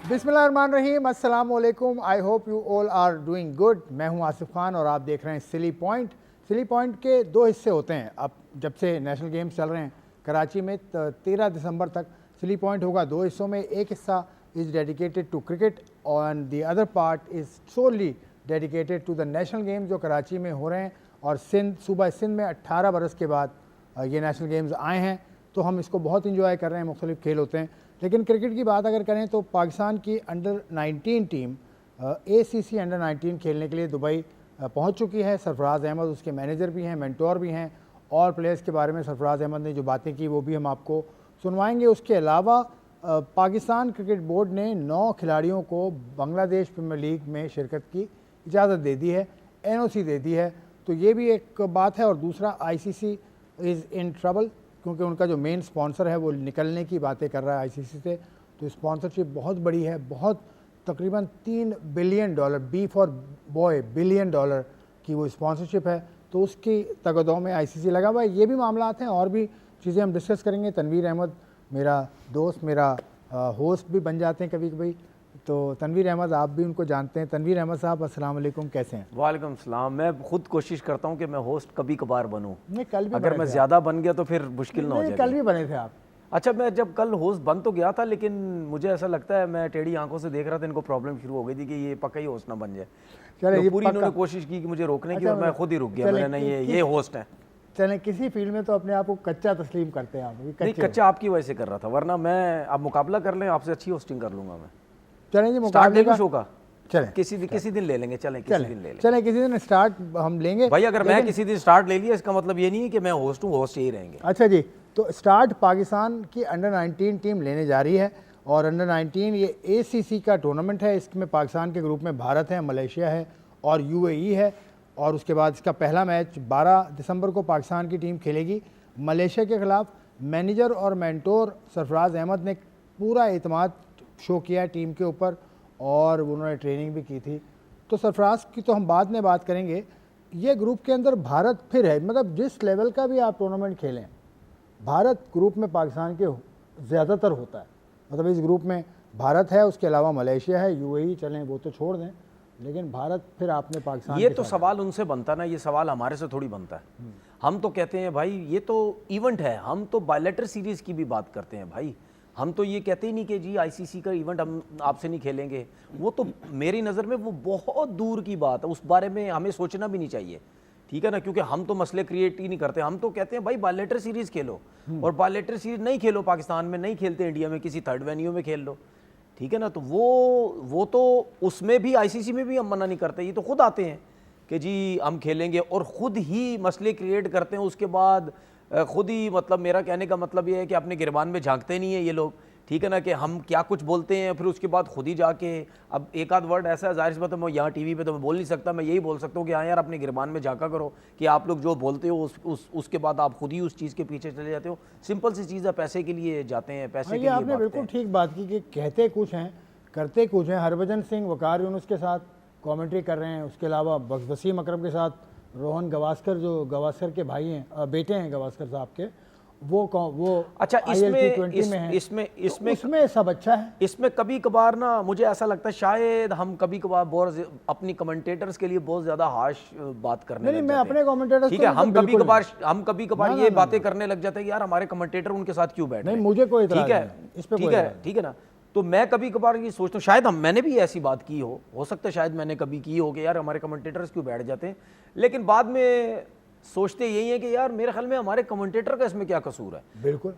बिस्मिल्लाहिर्रहमानिर्रहीम, अस्सलाम वालेकुम। I hope you all are doing good. मैं हूं आसिफ खान और आप देख रहे हैं सिली पॉइंट। सिली पॉइंट के दो हिस्से होते हैं। अब जब से नेशनल गेम्स चल रहे हैं कराची में 13 दिसंबर तक सिली पॉइंट होगा दो हिस्सों में। एक हिस्सा is dedicated to cricket and the other part is solely dedicated to the national games जो कराची में हो रहे हैं। और सूबा सिंध में 18 बरस के बाद ये नेशनल गेम्स आए हैं, तो हम इसको बहुत इंजॉय कर रहे हैं। मुख्तलिफ खेल होते हैं, लेकिन क्रिकेट की बात अगर करें तो पाकिस्तान की अंडर 19 टीम ACC अंडर 19 खेलने के लिए दुबई पहुंच चुकी है। सरफराज अहमद उसके मैनेजर भी हैं, मेंटोर भी हैं, और प्लेयर्स के बारे में सरफराज अहमद ने जो बातें की वो भी हम आपको सुनवाएंगे। उसके अलावा पाकिस्तान क्रिकेट बोर्ड ने 9 खिलाड़ियों को बांग्लादेश प्रीमियर लीग में शिरकत की इजाज़त दे दी है, NOC दे दी है, तो ये भी एक बात है। और दूसरा, ICC इज़ इन ट्रबल, क्योंकि उनका जो मेन स्पॉन्सर है वो निकलने की बातें कर रहा है ICC से। तो स्पॉन्सरशिप बहुत बड़ी है, बहुत तकरीबन $3 billion, B for boy billion dollar की वो स्पॉन्सरशिप है, तो उसकी तगदों में ICC लगा हुआ है। ये भी मामला हैं और भी चीज़ें हम डिस्कस करेंगे। तनवीर अहमद मेरा दोस्त, मेरा होस्ट भी बन जाते हैं कभी कभी, तो तनवीर अहमद आप भी उनको जानते हैं। तनवीर अहमद साहब अस्सलाम वालेकुम, कैसे हैं? वालेकुम सलाम। मैं खुद कोशिश करता हूं कि मैं होस्ट कभी कभार बनूं। नहीं, कल भी अगर मैं ज़्यादा बन गया तो फिर मुश्किल ना हो जाए। कल भी बने थे आप। अच्छा, मैं जब कल होस्ट बन तो गया था, लेकिन मुझे ऐसा लगता है, मैं टेढ़ी आंखों से देख रहा था, इनको प्रॉब्लम शुरू हो गई थी कि ये पक्का ही होस्ट ना बन जाए। चले, ये पूरी इन्होंने कोशिश की कि मुझे रोकने की, और मैं खुद ही रुक गया। मैंने नहीं, ये होस्ट है। चले, किसी फील्ड में तो अपने आप को कच्चा तस्लीम करते हैं आप। नहीं, कच्चा आपकी वजह से कर रहा था, वरना मैं आप मुकाबला कर लें, आपसे अच्छी होस्टिंग कर लूंगा मैं। चलें जी, स्टार्ट ले शो का। चलें, किसी दिन ले लेंगे। चलें, किसी दिन ले लेंगे। चलें, किसी दिन स्टार्ट हम लेंगे भाई। अगर मैं किसी दिन स्टार्ट ले लिया, इसका मतलब ये नहीं है कि मैं होस्ट हूँ, होस्ट यही रहेंगे। अच्छा जी, तो स्टार्ट पाकिस्तान की अंडर 19 टीम लेने जा रही है। और अंडर 19 ये ACC का टूर्नामेंट है। इसमें पाकिस्तान के ग्रुप में भारत है, मलेशिया है और UAE है। और उसके बाद इसका पहला मैच 12 दिसंबर को पाकिस्तान की टीम खेलेगी मलेशिया के ख़िलाफ़। मैनेजर और मेंटोर सरफराज अहमद ने पूरा एतमाद शो किया है टीम के ऊपर, और उन्होंने ट्रेनिंग भी की थी। तो सरफराज की तो हम बाद में बात करेंगे। ये ग्रुप के अंदर भारत फिर है, मतलब जिस लेवल का भी आप टूर्नामेंट खेलें, भारत ग्रुप में पाकिस्तान के ज़्यादातर होता है। मतलब इस ग्रुप में भारत है, उसके अलावा मलेशिया है, UAE, चलें वो तो छोड़ दें, लेकिन भारत फिर आपने पाकिस्तान। ये तो सवाल उनसे बनता ना, ये सवाल हमारे से थोड़ी बनता है। हम तो कहते हैं भाई ये तो इवेंट है, हम तो बायलैटरल सीरीज़ की भी बात करते हैं भाई। हम तो ये कहते ही नहीं कि जी ICC का इवेंट हम आपसे नहीं खेलेंगे। वो तो मेरी नज़र में वो बहुत दूर की बात है, उस बारे में हमें सोचना भी नहीं चाहिए, ठीक है ना, क्योंकि हम तो मसले क्रिएट ही नहीं करते। हम तो कहते हैं भाई बायलैटरल सीरीज़ खेलो, और बायलैटरल सीरीज़ नहीं खेलो पाकिस्तान में, नहीं खेलते इंडिया में, किसी थर्ड वेन्यू में खेल लो, ठीक है ना। तो वो तो उसमें भी ICC में भी हम मना नहीं करते। ये तो खुद आते हैं कि जी हम खेलेंगे, और ख़ुद ही मसले क्रिएट करते हैं। उसके बाद खुद ही, मतलब मेरा कहने का मतलब ये है कि अपने गिरबान में झांकते नहीं है ये लोग, ठीक है ना, कि हम क्या कुछ बोलते हैं, फिर उसके बाद खुद ही जाके, अब एक आध वर्ड ऐसा है, जाहिर सी बात है मैं यहाँ TV पे तो मैं बोल नहीं सकता, मैं यही बोल सकता हूँ कि हाँ यार, अपने गिरबान में झांका करो कि आप लोग जो बोलते हो उसके बाद आप खुद ही उस चीज़ के पीछे चले जाते हो। सिंपल सी चीज़ है, पैसे के लिए जाते हैं, पैसे के लिए। आपने बिल्कुल ठीक बात की कि कहते कुछ हैं, करते कुछ हैं। हरभजन सिंह वकार यूनुस के साथ कमेंट्री कर रहे हैं, उसके अलावा वसीम अकरम के साथ रोहन गवास्कर, जो गवास्कर के भाई हैं, बेटे हैं गवास्कर साहब के, वो अच्छा, इसमें सब अच्छा है। इसमें कभी कभार ना मुझे ऐसा लगता है शायद हम कभी कभार बहुत अपनी कमेंटेटर्स के लिए बहुत ज्यादा हार्श बात करने नहीं, मैं अपने कमेंटेटर्स, ठीक है, हम कभी कभार ये बातें करने लग जाते हैं कि यार हमारे कमेंटेटर उनके साथ क्यों बैठ रहे हैं। नहीं, मुझे कोई ठीक है, इस पे ठीक है ना। तो मैं कभी कभार ये सोचता हूँ, शायद मैंने भी ऐसी बात की हो सकता है शायद मैंने कभी की हो कि यार हमारे कमेंटेटर्स क्यों बैठ जाते हैं, लेकिन बाद में सोचते यही है कि यार मेरे ख्याल में हमारे कमेंटेटर का इसमें क्या कसूर है। बिल्कुल,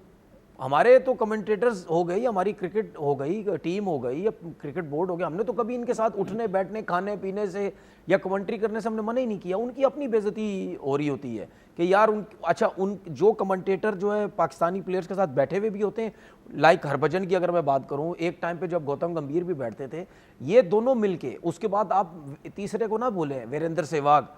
हमारे तो कमेंटेटर्स हो गई, हमारी क्रिकेट हो गई, टीम हो गई, या क्रिकेट बोर्ड हो गया, हमने तो कभी इनके साथ उठने बैठने, खाने पीने से या कमेंट्री करने से हमने मना ही नहीं किया। उनकी अपनी बेइज्जती हो रही होती है कि यार उन जो कमेंटेटर जो है पाकिस्तानी प्लेयर्स के साथ बैठे हुए भी होते हैं, लाइक हरभजन की अगर मैं बात करूं, एक टाइम पे जब गौतम गंभीर भी बैठते थे, ये दोनों मिलके, उसके बाद आप तीसरे को ना बोले, वीरेंद्र सहवाग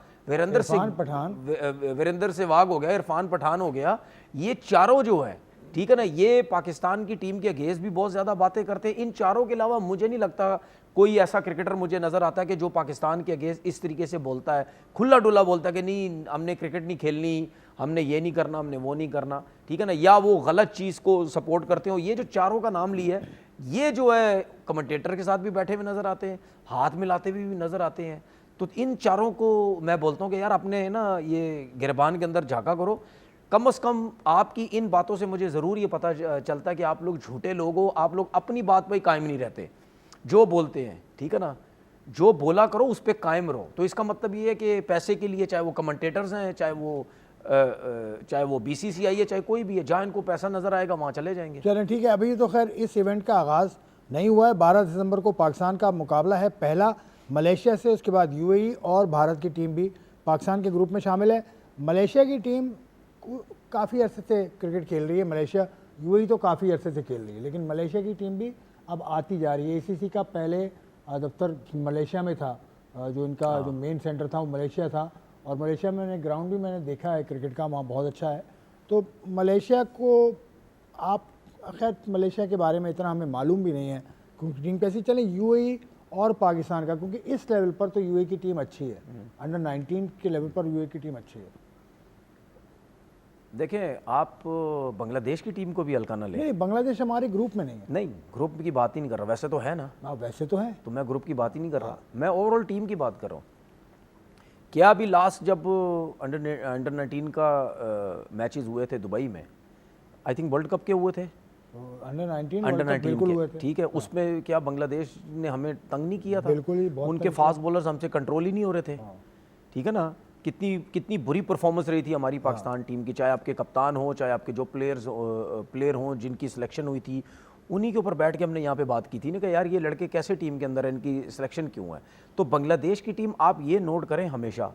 हो गया, इरफान पठान हो गया, ये चारों जो है, ठीक है ना, ये पाकिस्तान की टीम के अगेंस्ट भी बहुत ज़्यादा बातें करते हैं। इन चारों के अलावा मुझे नहीं लगता कोई ऐसा क्रिकेटर मुझे नज़र आता है कि जो पाकिस्तान के अगेंस्ट इस तरीके से बोलता है, खुला डुला बोलता है कि नहीं हमने क्रिकेट नहीं खेलनी, हमने ये नहीं करना, हमने वो नहीं करना, ठीक है ना, या वो गलत चीज़ को सपोर्ट करते हो। ये जो चारों का नाम लिया है, ये जो है कमेंटेटर के साथ भी बैठे हुए नज़र आते हैं, हाथ मिलाते हुए भी नज़र आते हैं। तो इन चारों को मैं बोलता हूँ कि यार अपने ना ये गिरबान के अंदर झांका करो। कम से कम आपकी इन बातों से मुझे ज़रूर ये पता चलता है कि आप लोग झूठे लोग हो, आप लोग अपनी बात पर कायम नहीं रहते, जो बोलते हैं, ठीक है ना, जो बोला करो उस पर कायम रहो। तो इसका मतलब ये है कि पैसे के लिए, चाहे वो कमेंटेटर्स हैं, चाहे वो बीसीसीआई है, चाहे कोई भी है, जहाँ इनको पैसा नज़र आएगा वहाँ चले जाएंगे। चलें ठीक है, अभी तो खैर इस इवेंट का आगाज़ नहीं हुआ है। 12 दिसंबर को पाकिस्तान का मुकाबला है, पहला मलेशिया से, उसके बाद यूएई और भारत की टीम भी पाकिस्तान के ग्रुप में शामिल है। मलेशिया की टीम काफ़ी अरसे से क्रिकेट खेल रही है, मलेशिया, यूएई तो काफ़ी अरसे से खेल रही है, लेकिन मलेशिया की टीम भी अब आती जा रही है। एसीसी का पहले दफ्तर मलेशिया में था, जो इनका जो मेन सेंटर था वो मलेशिया था, और मलेशिया में मैंने ग्राउंड भी मैंने देखा है क्रिकेट का, वहाँ बहुत अच्छा है। तो मलेशिया को आप, खैर मलेशिया के बारे में इतना हमें मालूम भी नहीं है क्योंकि टीम कैसी चले, यूएई और पाकिस्तान का, क्योंकि इस लेवल पर तो यूएई की टीम अच्छी है, अंडर 19 के लेवल पर यूएई की टीम अच्छी है। देखें, आप बांग्लादेश की टीम को भी हल्का ना लें। नहीं, बांग्लादेश हमारे ग्रुप में नहीं है। नहीं, ग्रुप की बात ही नहीं कर रहा, वैसे तो है ना। हाँ वैसे तो है, तो मैं ग्रुप की बात ही नहीं कर रहा, मैं ओवरऑल टीम की बात कर रहा हूँ। क्या अभी लास्ट जब अंडर 19 का मैचेस हुए थे दुबई में, आई थिंक वर्ल्ड कप के हुए थे, अंडर 19 बिल्कुल हुए थे, ठीक है, उसमें क्या बांग्लादेश ने हमें तंग नहीं किया था? बिल्कुल ही, बहुत उनके फास्ट बॉलर्स हमसे कंट्रोल ही नहीं हो रहे थे, ठीक है ना। कितनी बुरी परफॉर्मेंस रही थी हमारी पाकिस्तान टीम की, चाहे आपके कप्तान हो, चाहे आपके जो प्लेयर हों जिनकी सिलेक्शन हुई थी, उन्हीं के ऊपर बैठ के हमने यहाँ पे बात की थी ना कि यार ये लड़के कैसे टीम के अंदर, इनकी सिलेक्शन क्यों है। तो बांग्लादेश की टीम, आप ये नोट करें हमेशा,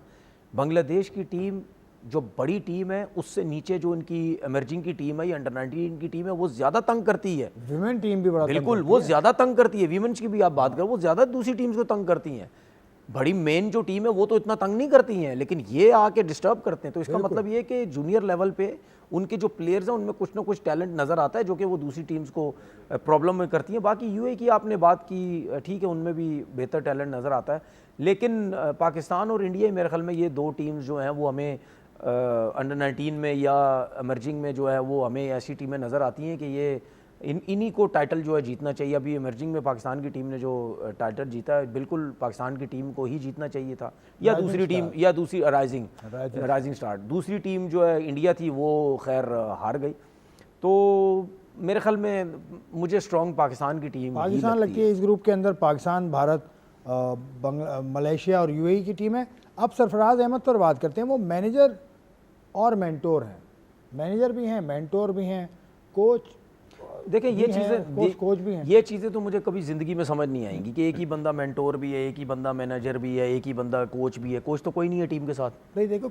बांग्लादेश की टीम जो बड़ी टीम है उससे नीचे जो इनकी इमर्जिंग की टीम है, ये अंडर 19 की टीम है, वो ज़्यादा तंग करती है। विमेन टीम भी बड़ा बिल्कुल, वो ज़्यादा तंग करती है। वीमेंस की भी आप बात करो, वो ज़्यादा दूसरी टीम्स को तंग करती हैं। बड़ी मेन जो टीम है वो तो इतना तंग नहीं करती हैं, लेकिन ये आके डिस्टर्ब करते हैं। तो इसका मतलब ये कि जूनियर लेवल पे उनके जो प्लेयर्स हैं उनमें कुछ ना कुछ टैलेंट नज़र आता है जो कि वो दूसरी टीम्स को प्रॉब्लम में करती हैं। बाकी यूएई की आपने बात की, ठीक है, उनमें भी बेहतर टैलेंट नज़र आता है, लेकिन पाकिस्तान और इंडिया मेरे ख्याल में ये दो टीम्स जो हैं वो हमें अंडर 19 में या इमर्जिंग में जो है वो हमें ऐसी टीमें नज़र आती हैं कि ये इन्हीं को टाइटल जो है जीतना चाहिए। अभी इमर्जिंग में पाकिस्तान की टीम ने जो टाइटल जीता है, बिल्कुल पाकिस्तान की टीम को ही जीतना चाहिए था, या दूसरी टीम, या दूसरी राइजिंग स्टार, दूसरी टीम जो है इंडिया थी वो खैर हार गई। तो मेरे ख्याल में मुझे स्ट्रॉन्ग पाकिस्तान की टीम लगती है। इस ग्रुप के अंदर पाकिस्तान, भारत, मलेशिया और यूएई की टीम है। अब सरफराज अहमद पर बात करते हैं, वो मैनेजर और मेंटोर हैं, मैनेजर भी हैं, मेंटोर भी हैं, कोच। देखें ये चीज़ें, कोच भी हैं। ये चीज़ें तो मुझे कभी ज़िंदगी में समझ नहीं आएंगी कि एक ही बंदा मेंटोर भी है, एक ही बंदा मैनेजर भी है, एक ही बंदा कोच भी है। कोच तो कोई नहीं है टीम के साथ। नहीं देखो,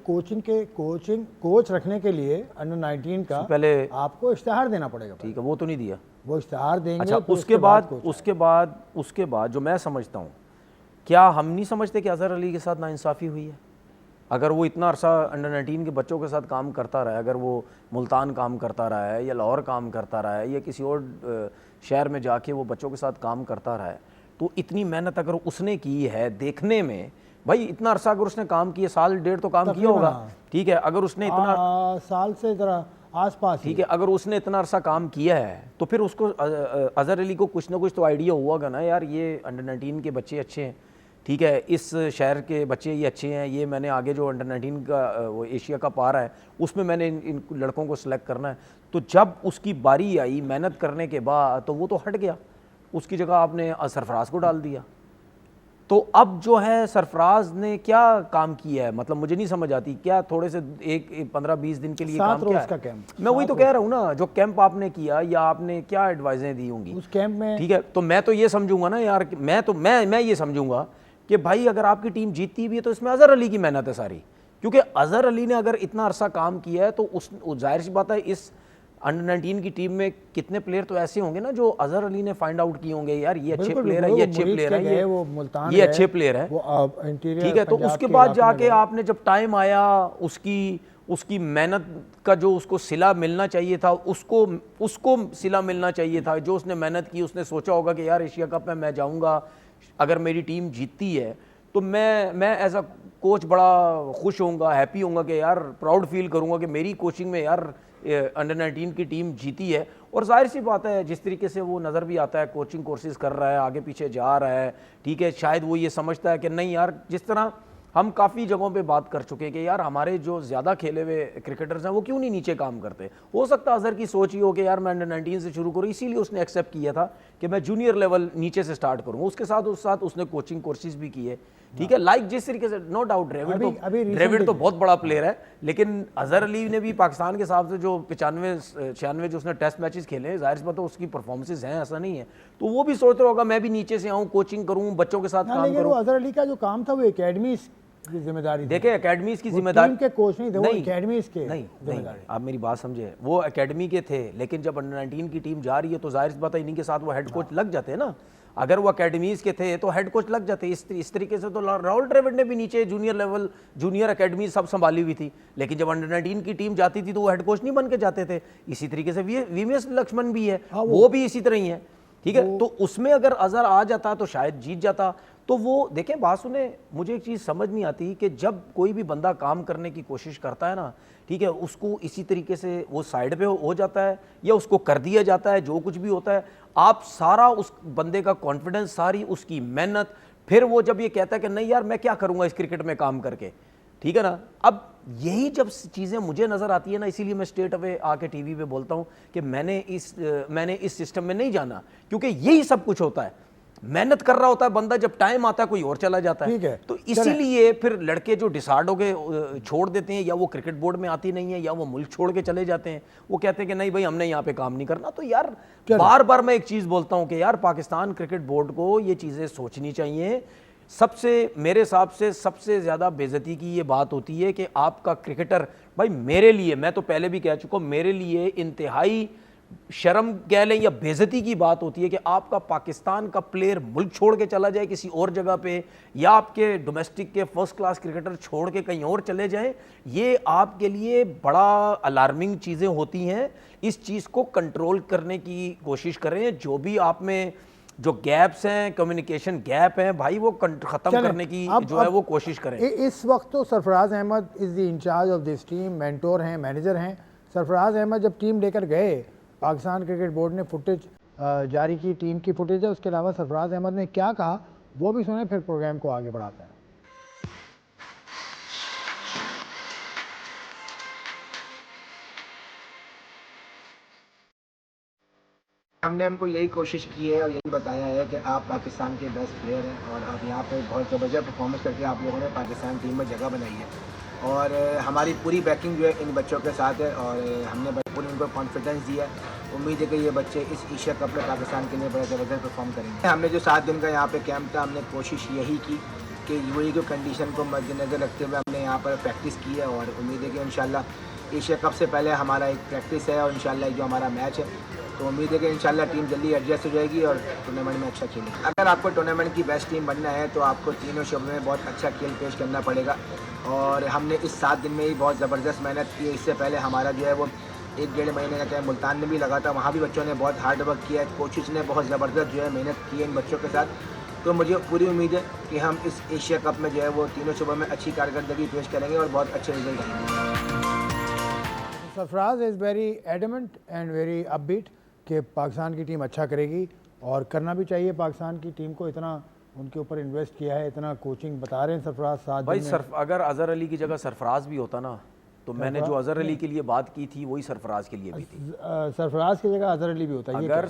कोच रखने के लिए अंडर 19 का पहले आपको इश्तिहार देना पड़ेगा। ठीक है, वो तो नहीं दिया, वो इश्तिहार देंगे। अच्छा, तो उसके बाद जो मैं समझता हूँ, क्या हम नहीं समझते कि अजहर अली के साथ नाइंसाफ़ी हुई है? अगर वो इतना अरसा अंडर 19 के बच्चों के साथ काम करता रहा है, अगर वो मुल्तान काम करता रहा है या लाहौर काम करता रहा है या किसी और शहर में जाके वो बच्चों के साथ काम करता रहा है, तो इतनी मेहनत अगर उसने की है, देखने में भाई इतना अरसा अगर उसने काम किया, साल डेढ़ तो काम किया होगा, ठीक है, अगर उसने इतना साल से ज़रा आसपास, ठीक है, अगर उसने इतना अरसा काम किया है तो फिर उसको अजहर अली को कुछ ना कुछ तो आइडिया हुआ ना, यार ये अंडर 19 के बच्चे अच्छे हैं, ठीक है, इस शहर के बच्चे ये अच्छे हैं, ये मैंने आगे जो अंडर 19 का वो एशिया कप आ रहा है उसमें मैंने इन लड़कों को सिलेक्ट करना है। तो जब उसकी बारी आई मेहनत करने के बाद, तो वो तो हट गया, उसकी जगह आपने सरफराज को डाल दिया। तो अब जो है सरफराज ने क्या काम किया है, मतलब मुझे नहीं समझ आती, क्या थोड़े से एक 15-20 दिन के लिए काम किया है? कैंप, मैं वही तो कह रहा हूँ ना, जो कैंप आपने किया या आपने क्या एडवाइजें दी होंगी उस कैंप में, ठीक है, तो मैं तो ये समझूंगा ना यार, मैं ये समझूंगा कि भाई अगर आपकी टीम जीतती भी है तो इसमें अजहर अली की मेहनत है सारी, क्योंकि अजहर अली ने अगर इतना अरसा काम किया है तो उस जाहिर सी बात है इस अंडर 19 की टीम में कितने प्लेयर तो ऐसे होंगे ना जो अजहर अली ने फाइंड आउट किए होंगे, यार ये अच्छे प्लेयर है, ये अच्छे प्लेयर है, ये अच्छे प्लेयर है, ठीक है। तो उसके बाद जाके आपने जब टाइम आया उसकी मेहनत का जो उसको सिला मिलना चाहिए था, उसको सिला मिलना चाहिए था, जो उसने मेहनत की, उसने सोचा होगा कि यार एशिया कप में मैं जाऊंगा, अगर मेरी टीम जीतती है तो मैं एज अ कोच बड़ा खुश होऊंगा, हैप्पी होऊंगा कि यार प्राउड फील करूंगा कि मेरी कोचिंग में यार अंडर 19 की टीम जीती है। और जाहिर सी बात है जिस तरीके से वो नज़र भी आता है, कोचिंग कोर्सेज कर रहा है, आगे पीछे जा रहा है, ठीक है, शायद वो ये समझता है कि नहीं यार, जिस तरह हम काफ़ी जगहों पे बात कर चुके हैं कि यार हमारे जो ज़्यादा खेले हुए क्रिकेटर्स हैं वो क्यों नहीं नीचे काम करते। हो सकता है अजहर की सोच ही हो कि यार मैं अंडर 19 से शुरू करूँ, इसीलिए उसने एक्सेप्ट किया था कि मैं जूनियर लेवल नीचे से स्टार्ट करूँ। उसके साथ उसने कोचिंग कोर्सेज भी किए, ठीक है, लाइक जिस तरीके से, नो डाउट ड्रेविड तो बहुत बड़ा प्लेयर है, लेकिन अजहर अली ने भी पाकिस्तान के हिसाब से जो 95-96 जो उसने टेस्ट मैचेस खेले, जाहिर सी बात है उसकी परफॉर्मेंसेज हैं, ऐसा नहीं है, तो वो भी सोच रहा होगा मैं भी नीचे से आऊँ, कोचिंग करूँ, बच्चों के साथ काम करूँ। अजहर अली का जो काम था वो एकेडमी की जिम्मेदारी, देखे एकेडमीज की जिम्मेदारी के कोच नहीं थे, वो एकेडमीज के नहीं, आप मेरी बात समझे, वो एकेडमी के थे, लेकिन जब अंडर 19 की टीम जा रही है तो जाहिर सी बात है इन्हीं के साथ वो हेड कोच लग जाते हैं ना। अगर वो एकेडमीज के थे तो हेड कोच लग जाते। इस तरीके से तो राहुल द्रविड़ ने भी नीचे जूनियर लेवल, जूनियर एकेडमी सब संभाली हुई थी, लेकिन जब अंडर 19 की टीम जाती थी तो वो हेड कोच नहीं बन के जाते थे। इसी तरीके से वीवीएस लक्ष्मण भी है, वो भी इसी तरह ही है, ठीक है। तो उसमें अगर अजहर आ जाता तो शायद जीत जाता। तो वो देखें, बात सुने, मुझे एक चीज़ समझ नहीं आती कि जब कोई भी बंदा काम करने की कोशिश करता है ना, ठीक है, उसको इसी तरीके से वो साइड पे हो जाता है या उसको कर दिया जाता है, जो कुछ भी होता है, आप सारा उस बंदे का कॉन्फिडेंस, सारी उसकी मेहनत, फिर वो जब ये कहता है कि नहीं यार मैं क्या करूँगा इस क्रिकेट में काम करके, ठीक है ना। अब यही जब चीज़ें मुझे नज़र आती है ना, इसीलिए मैं स्ट्रेट अवे आके टीवी पे बोलता हूँ कि मैंने इस सिस्टम में नहीं जाना, क्योंकि यही सब कुछ होता है। मेहनत कर रहा होता है बंदा, जब टाइम आता है कोई और चला जाता है। तो इसीलिए फिर लड़के जो डिसाइड हो गए छोड़ देते हैं, या वो क्रिकेट बोर्ड में आती नहीं है, या वो मुल्क छोड़ के चले जाते हैं, वो कहते हैं कि नहीं भाई हमने यहाँ पे काम नहीं करना। तो यार बार बार मैं एक चीज़ बोलता हूँ कि यार पाकिस्तान क्रिकेट बोर्ड को ये चीज़ें सोचनी चाहिए। सबसे मेरे हिसाब से सबसे ज़्यादा बेइज्जती की ये बात होती है कि आपका क्रिकेटर, भाई मेरे लिए, मैं तो पहले भी कह चुका हूँ, मेरे लिए इंतहाई शर्म कह लें या बेइज्जती की बात होती है कि आपका पाकिस्तान का प्लेयर मुल्क छोड़ के चला जाए किसी और जगह पे, या आपके डोमेस्टिक के फर्स्ट क्लास क्रिकेटर छोड़ के कहीं और चले जाएं। ये आपके लिए बड़ा अलार्मिंग चीज़ें होती हैं। इस चीज़ को कंट्रोल करने की कोशिश करें। जो भी आप में जो गैप्स हैं, कम्युनिकेशन गैप है, भाई वो ख़त्म करने की जो है वो कोशिश करें। इस वक्त तो Sarfaraz Ahmed is the incharge of this team, mentor हैं, मैनेजर हैं। सरफराज अहमद जब टीम लेकर गए, पाकिस्तान क्रिकेट बोर्ड ने फुटेज जारी की, टीम की फुटेज है, उसके अलावा सरफराज अहमद ने क्या कहा वो भी सुने, फिर प्रोग्राम को आगे बढ़ाते हैं। हमको यही कोशिश की है और यही बताया है कि आप पाकिस्तान के बेस्ट प्लेयर हैं और आप यहाँ पे बहुत ज़बरदस्त परफॉर्मेंस करके आप लोगों ने पाकिस्तान टीम में जगह बनाई है, और हमारी पूरी बैकिंग जो है इन बच्चों के साथ है, और हमने पूरी उनको कॉन्फिडेंस दिया है। उम्मीद है कि ये बच्चे इस एशिया कप में पाकिस्तान के लिए बड़ा ज़बरदस्त परफॉर्म करेंगे। हमने जो 7 दिन का यहाँ पे कैंप था, हमने कोशिश यही की कि यूएई की कंडीशन को मद्देनज़र रखते हुए हमने यहाँ पर प्रैक्टिस की है, और उम्मीद है कि इंशाल्लाह एशिया कप से पहले हमारा एक प्रैक्टिस है और इंशाल्लाह जो हमारा मैच है, तो उम्मीद है कि इंशाल्लाह टीम जल्दी एडजस्ट हो जाएगी और टूर्नामेंट में अच्छा खेलेगी। अगर आपको टूर्नामेंट की बेस्ट टीम बनना है तो आपको तीनों शोबे में बहुत अच्छा खेल पेश करना पड़ेगा, और हमने इस 7 दिन में ही बहुत ज़बरदस्त मेहनत की है। इससे पहले हमारा जो है वो 1-1.5 महीने का टाइम मुल्तान में भी लगा था, वहाँ भी बच्चों ने बहुत हार्ड वर्क किया है, कोचेज़ ने बहुत ज़बरदस्त जो है मेहनत की है इन बच्चों के साथ। तो मुझे पूरी उम्मीद है कि हम इस एशिया कप में जो है वो तीनों शोबों में अच्छी कारकर्दगी पेश करेंगे और बहुत अच्छे रिजल्ट आएंगे। Sarfaraz is very adamant and very upbeat कि पाकिस्तान की टीम अच्छा करेगी, और करना भी चाहिए। पाकिस्तान की टीम को इतना उनके ऊपर इन्वेस्ट किया है, इतना कोचिंग बता रहे हैं सरफराज साथ भाई। अगर अजहर अली की जगह सरफराज भी होता ना, तो मैंने जो अजहर अली के लिए बात की थी वही सरफराज के लिए भी थी। सरफराज की जगह अजहर अली भी होता है। अगर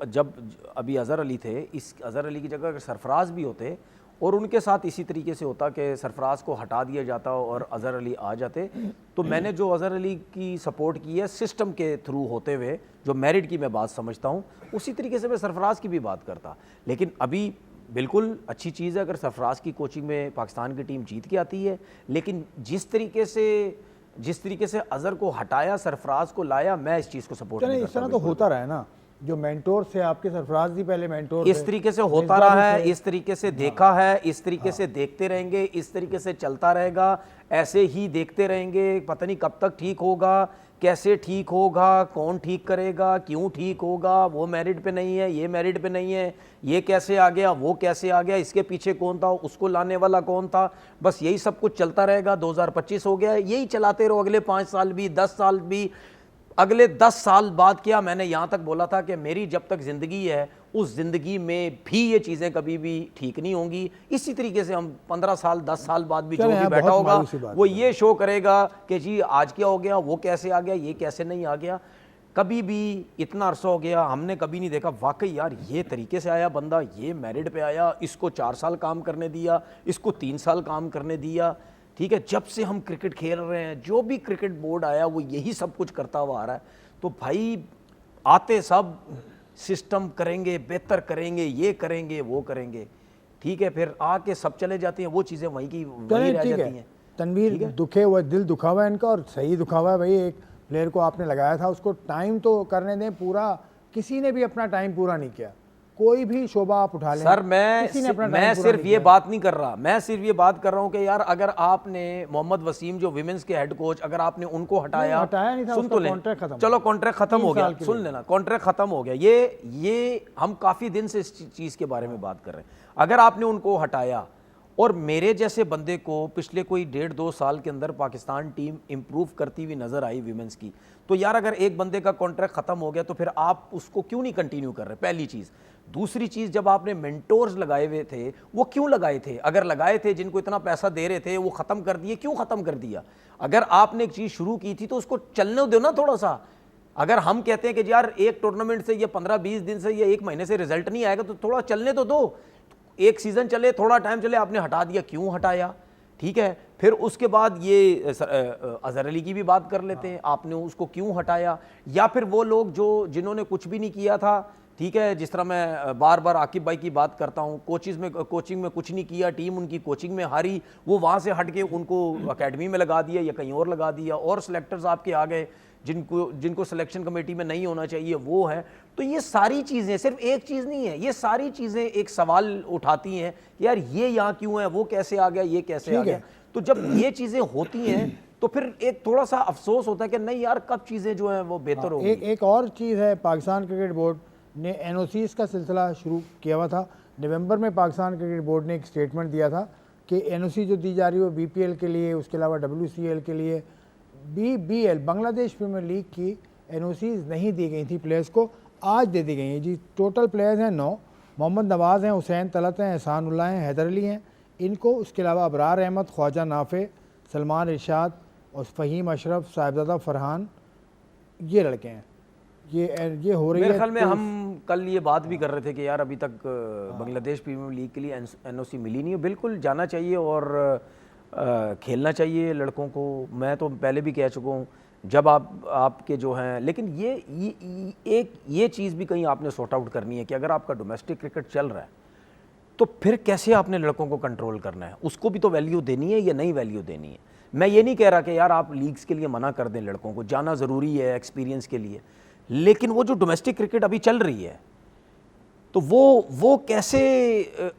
जब अभी अजहर अली थे, इस अजहर अली की जगह अगर सरफराज भी होते और उनके साथ इसी तरीके से होता कि सरफराज को हटा दिया जाता और अजहर अली आ जाते, तो मैंने जो अजहर अली की सपोर्ट की है सिस्टम के थ्रू होते हुए, जो मेरिट की मैं बात समझता हूँ, उसी तरीके से मैं सरफराज की भी बात करता। लेकिन अभी बिल्कुल अच्छी चीज़ है अगर सरफराज की कोचिंग में पाकिस्तान की टीम जीत के आती है, लेकिन जिस तरीके से अजहर को हटाया, सरफराज को लाया, मैं इस चीज़ को सपोर्ट नहीं करता। इस तरह तो होता रहा है ना, जो मेंटोर से आपके सरफराज भी पहले मेंटोर इस तरीके से होता रहा है, इस तरीके से देखा है, इस तरीके से देखते रहेंगे, इस तरीके से चलता रहेगा, ऐसे ही देखते रहेंगे। पता नहीं कब तक ठीक होगा कैसे ठीक होगा, कौन ठीक करेगा, क्यों ठीक होगा, वो मेरिट पे नहीं है, ये मेरिट पे नहीं है, ये कैसे आ गया, वो कैसे आ गया, इसके पीछे कौन था, उसको लाने वाला कौन था, बस यही सब कुछ चलता रहेगा। 2025 हो गया है, यही चलाते रहो अगले 5 साल भी, 10 साल भी। अगले 10 साल बाद क्या, मैंने यहाँ तक बोला था कि मेरी जब तक ज़िंदगी है उस ज़िंदगी में भी ये चीज़ें कभी भी ठीक नहीं होंगी। इसी तरीके से हम 15 साल 10 साल बाद भी जो भी बैठा होगा वो ये शो करेगा कि जी आज क्या हो गया, वो कैसे आ गया, ये कैसे नहीं आ गया। कभी भी इतना अरसा हो गया हमने कभी नहीं देखा वाकई यार ये तरीके से आया बंदा, ये मेरिट पे आया, इसको 4 साल काम करने दिया, इसको 3 साल काम करने दिया। ठीक है, जब से हम क्रिकेट खेल रहे हैं जो भी क्रिकेट बोर्ड आया वो यही सब कुछ करता हुआ आ रहा है। तो भाई आते सब सिस्टम करेंगे, बेहतर करेंगे, ये करेंगे, वो करेंगे, ठीक है, फिर आके सब चले जाते हैं, वो चीज़ें वहीं की वहीं रह जाती हैं। तनवीर दुखे हुआ, दिल दुखा हुआ है इनका, और सही दुखा हुआ है भाई। एक प्लेयर को आपने लगाया था, उसको टाइम तो करने दें पूरा। किसी ने भी अपना टाइम पूरा नहीं किया, कोई भी शोभा आप उठा लें। सर मैं सिर्फ ये बात नहीं कर रहा, मैं सिर्फ ये बात कर रहा हूँ कि यार अगर आपने मोहम्मद वसीम जो विमेंस के हेड कोच, अगर आपने उनको हटाया नहीं था, सुन तो लें, चलो कॉन्ट्रैक्ट खत्म हो गया, सुन लेना, कॉन्ट्रैक्ट खत्म हो गया, ये हम काफी दिन से इस चीज के बारे में बात कर रहे हैं। अगर आपने उनको हटाया और मेरे जैसे बंदे को पिछले कोई 1.5-2 साल के अंदर पाकिस्तान टीम इंप्रूव करती हुई नजर आई विमेंस की, तो यार अगर एक बंदे का कॉन्ट्रैक्ट खत्म हो गया तो फिर आप उसको क्यों नहीं कंटिन्यू कर रहे, पहली चीज। दूसरी चीज, जब आपने मेंटोर्स लगाए हुए थे वो क्यों लगाए थे, अगर लगाए थे जिनको इतना पैसा दे रहे थे वो खत्म कर दिए, क्यों खत्म कर दिया। अगर आपने एक चीज शुरू की थी तो उसको चलने दो ना थोड़ा सा। अगर हम कहते हैं कि यार एक टूर्नामेंट से या 15-20 दिन से या 1 महीने से रिजल्ट नहीं आएगा तो थोड़ा चलने तो दो, एक सीजन चले, थोड़ा टाइम चले, आपने हटा दिया, क्यों हटाया। ठीक है, फिर उसके बाद ये अजहर अली की भी बात कर लेते हैं, आपने उसको क्यों हटाया। या फिर वो लोग जिन्होंने कुछ भी नहीं किया था, ठीक है, जिस तरह मैं बार बार आकिब भाई की बात करता हूँ, कोचिंग में कुछ नहीं किया, टीम उनकी कोचिंग में हारी, वो वहाँ से हट के उनको अकेडमी में लगा दिया या कहीं और लगा दिया, और सिलेक्टर्स आपके आ गए जिनको सिलेक्शन कमेटी में नहीं होना चाहिए वो है। तो ये सारी चीज़ें, सिर्फ एक चीज़ नहीं है, ये सारी चीज़ें एक सवाल उठाती हैं कि यार ये यहाँ क्यों है, वो कैसे आ गया, ये कैसे आ गया। तो जब ये चीज़ें होती हैं तो फिर एक थोड़ा सा अफसोस होता है कि नहीं यार कब चीज़ें जो हैं वो बेहतर होगी। एक और चीज़ है, पाकिस्तान क्रिकेट बोर्ड ने एनओसीज का सिलसिला शुरू किया हुआ था। नवंबर में पाकिस्तान क्रिकेट बोर्ड ने एक स्टेटमेंट दिया था कि एनओसी जो दी जा रही है वो बीपीएल के लिए, उसके अलावा WCL के लिए, BBL बांग्लादेश प्रीमियर लीग की एनओसीज नहीं दी गई थी प्लेयर्स को, आज दे दी गई हैं जी। टोटल प्लेयर्स हैं 9, मोहम्मद नवाज़ हैं, हुसैन तलत हैं, एहसानुल्लाह हैं, हैदर अली हैं इनको, उसके अलावा अबरार अहमद, ख्वाजा नाफे, सलमान इरशाद और फ़हीम अशरफ, साहिबजादा फरहान, ये लड़के हैं। ये हो रही है। मेरे ख्याल में हम कल ये बात भी कर रहे थे कि यार अभी तक बांग्लादेश प्रीमियर लीग के लिए एनओसी मिली नहीं है। बिल्कुल जाना चाहिए और खेलना चाहिए लड़कों को। मैं तो पहले भी कह चुका हूँ जब आपके जो हैं, लेकिन ये चीज़ भी कहीं आपने सॉर्ट आउट करनी है कि अगर आपका डोमेस्टिक क्रिकेट चल रहा है तो फिर कैसे आपने लड़कों को कंट्रोल करना है, उसको भी तो वैल्यू देनी है या नहीं वैल्यू देनी है। मैं ये नहीं कह रहा कि यार आप लीग्स के लिए मना कर दें, लड़कों को जाना ज़रूरी है एक्सपीरियंस के लिए, लेकिन वो जो डोमेस्टिक क्रिकेट अभी चल रही है तो वो कैसे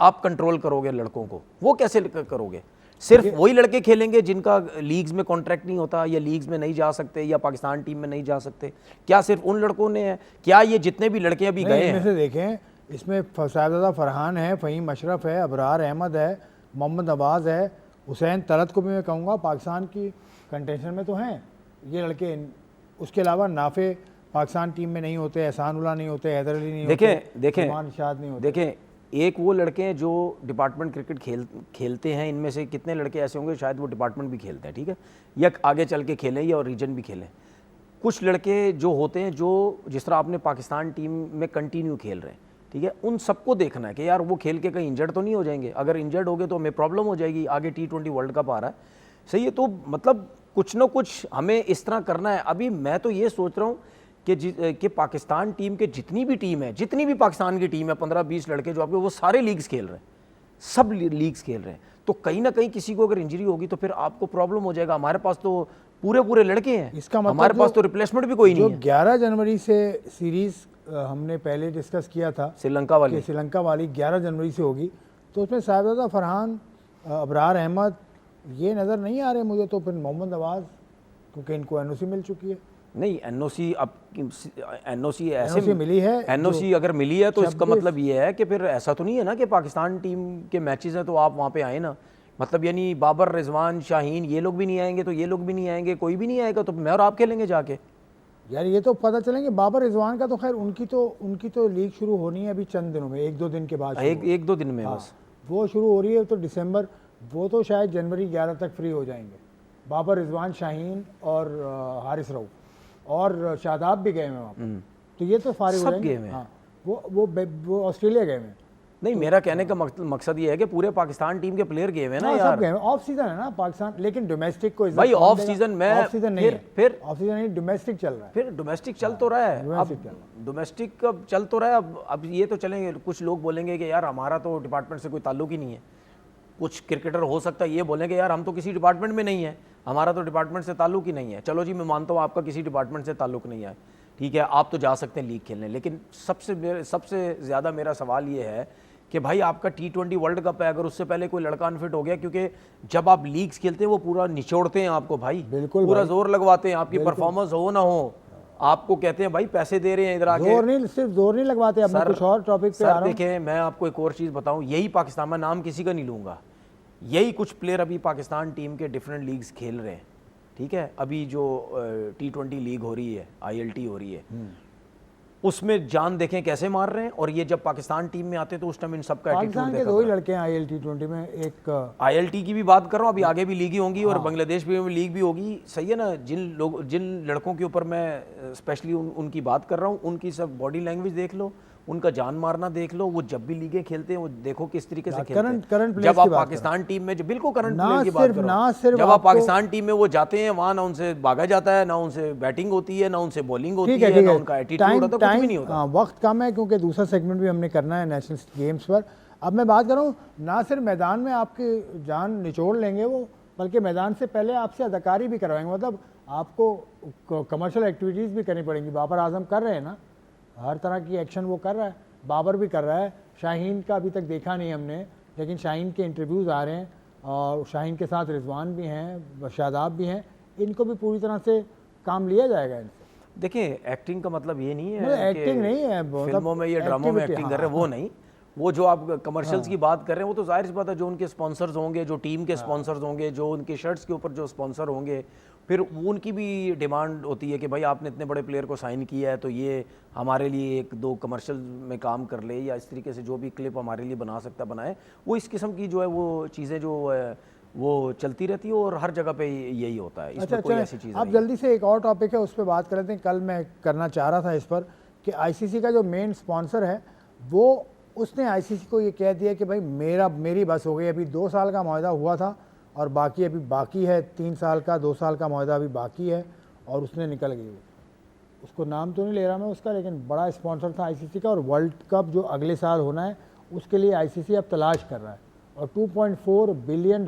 आप कंट्रोल करोगे लड़कों को, वो कैसे करोगे। सिर्फ वही लड़के खेलेंगे जिनका लीग्स में कॉन्ट्रैक्ट नहीं होता या लीग्स में नहीं जा सकते या पाकिस्तान टीम में नहीं जा सकते, क्या सिर्फ उन लड़कों ने है, क्या ये जितने भी लड़के अभी गए हैं। देखें इसमें साहिबजादा फरहान है, फ़हीम अशरफ है, अबरार अहमद है, मोहम्मद नवाज़ है, हुसैन तलत को भी मैं कहूँगा पाकिस्तान की कंटेंशन में तो हैं ये लड़के। उसके अलावा नाफे पाकिस्तान टीम में नहीं होते, एहसानुल्लाह नहीं होते, हैदर अली नहीं होते, सलमान इरशाद नहीं होते। देखें एक वो लड़के हैं जो डिपार्टमेंट क्रिकेट खेलते हैं, इनमें से कितने लड़के ऐसे होंगे शायद वो डिपार्टमेंट भी खेलते हैं, ठीक है, या आगे चल के खेलें या रीजन भी खेलें। कुछ लड़के जो होते हैं जो जिस तरह आपने पाकिस्तान टीम में कंटिन्यू खेल रहे हैं, ठीक है, उन सबको देखना है कि यार वो खेल के कहीं इंजर्ड तो नहीं हो जाएंगे। अगर इंजर्ड हो गए तो हमें प्रॉब्लम हो जाएगी, आगे T20 वर्ल्ड कप आ रहा है, सही है। तो मतलब कुछ ना कुछ हमें इस तरह करना है। अभी मैं तो ये सोच रहा हूँ कि पाकिस्तान टीम के जितनी भी पाकिस्तान की टीम है, 15-20 लड़के जो आपके, वो सारे लीग्स खेल रहे हैं, सब लीग्स खेल रहे हैं। तो कहीं ना कहीं किसी को अगर इंजरी होगी तो फिर आपको प्रॉब्लम हो जाएगा। हमारे पास तो पूरे लड़के हैं, इसका मतलब हमारे पास तो रिप्लेसमेंट भी कोई नहीं है। 11 जनवरी से सीरीज हमने पहले डिस्कस किया था, श्रीलंका वाली 11 जनवरी से होगी, तो उसमें साहिबजादा फरहान, अबरार अहमद ये नज़र नहीं आ रहे मुझे। तो फिर मोहम्मद नवाज़, क्योंकि इनको एनओसी मिल चुकी है, नहीं, एनओसी अब एनओसी ऐसे NOC मिली है, एनओसी अगर मिली है तो इसका 26 मतलब ये है कि फिर ऐसा तो नहीं है ना कि पाकिस्तान टीम के मैचेस हैं तो आप वहाँ पे आए ना, मतलब यानी बाबर, रिजवान, शाहीन ये लोग भी नहीं आएंगे तो ये लोग भी नहीं आएंगे, कोई भी नहीं आएगा तो मैं और आप खेलेंगे जाके। यार ये तो पता चलेंगे। बाबर रिजवान का तो खैर उनकी तो लीग शुरू होनी है अभी चंद दिनों में, 1-2 दिन के बाद एक दो दिन में हाँ, बस वो शुरू हो रही है तो दिसंबर, वो तो शायद जनवरी 11 तक फ्री हो जाएंगे। बाबर, रिजवान, शाहीन और हारिस रऊफ और शादाब भी गए हैं वहाँ पर, तो ये तो फारिग हो सब जाएंगे। गए हैं। हाँ, वो ऑस्ट्रेलिया गए हैं। नहीं, मेरा कहने का मकसद ये है कि पूरे पाकिस्तान टीम के प्लेयर गए हुए हैं ना हाँ, यार। सब गए हैं। ऑफ सीजन है ना पाकिस्तान, लेकिन डोमेस्टिक को भाई ऑफ सीजन में ऑफ सीजन नहीं है, फिर ऑफ सीजन नहीं, डोमेस्टिक चल रहा है। फिर डोमेस्टिक चल तो रहा है, डोमेस्टिक चल अब डोमेस्टिक अब चल तो रहा है। अब ये तो चलेंगे, कुछ लोग बोलेंगे कि यार हमारा तो डिपार्टमेंट से कोई ताल्लुक ही नहीं है। कुछ क्रिकेटर हो सकता है ये बोलेंगे यार हम तो किसी डिपार्टमेंट में नहीं है, हमारा तो डिपार्टमेंट से ताल्लुक ही नहीं है। चलो जी, मैं मानता हूँ आपका किसी डिपार्टमेंट से ताल्लुक नहीं है, ठीक है, आप तो जा सकते हैं लीग खेलने, लेकिन सबसे ज़्यादा मेरा सवाल ये है कि भाई आपका T20 वर्ल्ड कप है, अगर उससे पहले कोई लड़का अनफिट हो गया, क्योंकि जब आप लीग्स खेलते हैं वो पूरा निचोड़ते हैं आपको भाई, बिल्कुल पूरा भाई। जोर लगवाते हैं, आपकी परफॉर्मेंस हो ना हो, आपको कहते हैं भाई पैसे दे रहे हैं इधर आके। जोर नहीं, सिर्फ जोर नहीं लगवाते। अब मैं कुछ और टॉपिक पे आ रहा हूँ। देखें, मैं आपको एक और चीज़ बताऊं, यही पाकिस्तान में, नाम किसी का नहीं लूँगा, यही कुछ प्लेयर अभी पाकिस्तान टीम के डिफरेंट लीग्स खेल रहे हैं, ठीक है। अभी जो T20 लीग हो रही है, ILT हो रही है, उसमें जान देखें कैसे मार रहे हैं, और ये जब पाकिस्तान टीम में आते हैं तो उस टाइम इन सबका पाकिस्तान एटीट्यूड के 2 ही लड़के हैं ILT T20 में, एक ILT की भी बात कर रहा हूँ, अभी आगे भी लीगी होंगी और बांग्लादेश में लीग भी होगी, सही है ना। जिन लड़कों के ऊपर मैं स्पेशली उनकी बात कर रहा हूँ, उनकी सब बॉडी लैंग्वेज देख लो, उनका जान मारना देख लो, वो जब भी लीगें खेलते हैं वो देखो किस तरीके से खेलते हैं। करंट जब आप पाकिस्तान टीम में, बिल्कुल करंट प्लेयर की बात करो, जब आप पाकिस्तान टीम में वो जाते हैं वहाँ ना उनसे भागा जाता है, ना उनसे बैटिंग होती है, ना उनसे बॉलिंग होती है, ना उनका एटीट्यूड होता है, कुछ भी नहीं होता। वक्त कम है क्योंकि दूसरा सेगमेंट भी हमने करना है नेशनल गेम्स पर। अब मैं बात कर रहा हूँ, ना सिर्फ मैदान में आपकी जान निचोड़ लेंगे वो, बल्कि मैदान से पहले आपसे अदाकारी भी करवाएंगे, मतलब आपको कमर्शियल एक्टिविटीज़ भी करनी पड़ेंगी। बाबर आजम कर रहे हैं ना, हर तरह की एक्शन वो कर रहा है, बाबर भी कर रहा है। शाहीन का अभी तक देखा नहीं हमने, लेकिन शाहीन के इंटरव्यूज़ आ रहे हैं, और शाहीन के साथ रिजवान भी हैं, शादाब भी हैं, इनको भी पूरी तरह से काम लिया जाएगा इनसे। देखिए, एक्टिंग का मतलब ये नहीं है मतलब एक्टिंग नहीं है, फिल्मों में या ड्रामों में एक्टिंग कर रहे हैं, वो नहीं। वो जो आप कमर्शियल्स की बात कर रहे हैं वो तो जाहिर सी बात है, जो उनके स्पॉन्सर्स होंगे, जो टीम के स्पॉन्सर्स होंगे, जो उनके शर्ट्स के ऊपर जो स्पॉन्सर होंगे, फिर उनकी भी डिमांड होती है कि भाई आपने इतने बड़े प्लेयर को साइन किया है तो ये हमारे लिए 1-2 कमर्शियल में काम कर ले, या इस तरीके से जो भी क्लिप हमारे लिए बना सकता बनाए। वो इस किस्म की जो है वो चीज़ें जो है वो चलती रहती है, और हर जगह पे यही होता है, इसमें कोई ऐसी चीज़ अब जल्दी से एक और टॉपिक है उस पर बात कर लेते हैं। कल मैं करना चाह रहा था इस पर कि ICC का जो मेन स्पॉन्सर है वो, उसने ICC को ये कह दिया कि भाई मेरी बस हो गई, अभी 2 साल का मुआहदा हुआ था और बाकी अभी बाकी है, 3 साल का, 2 साल का मुआहदा अभी बाकी है, और उसने निकल गई। उसको नाम तो नहीं ले रहा मैं उसका, लेकिन बड़ा स्पॉन्सर था ICC का, और वर्ल्ड कप जो अगले साल होना है उसके लिए ICC अब तलाश कर रहा है, और $2.4 बिलियन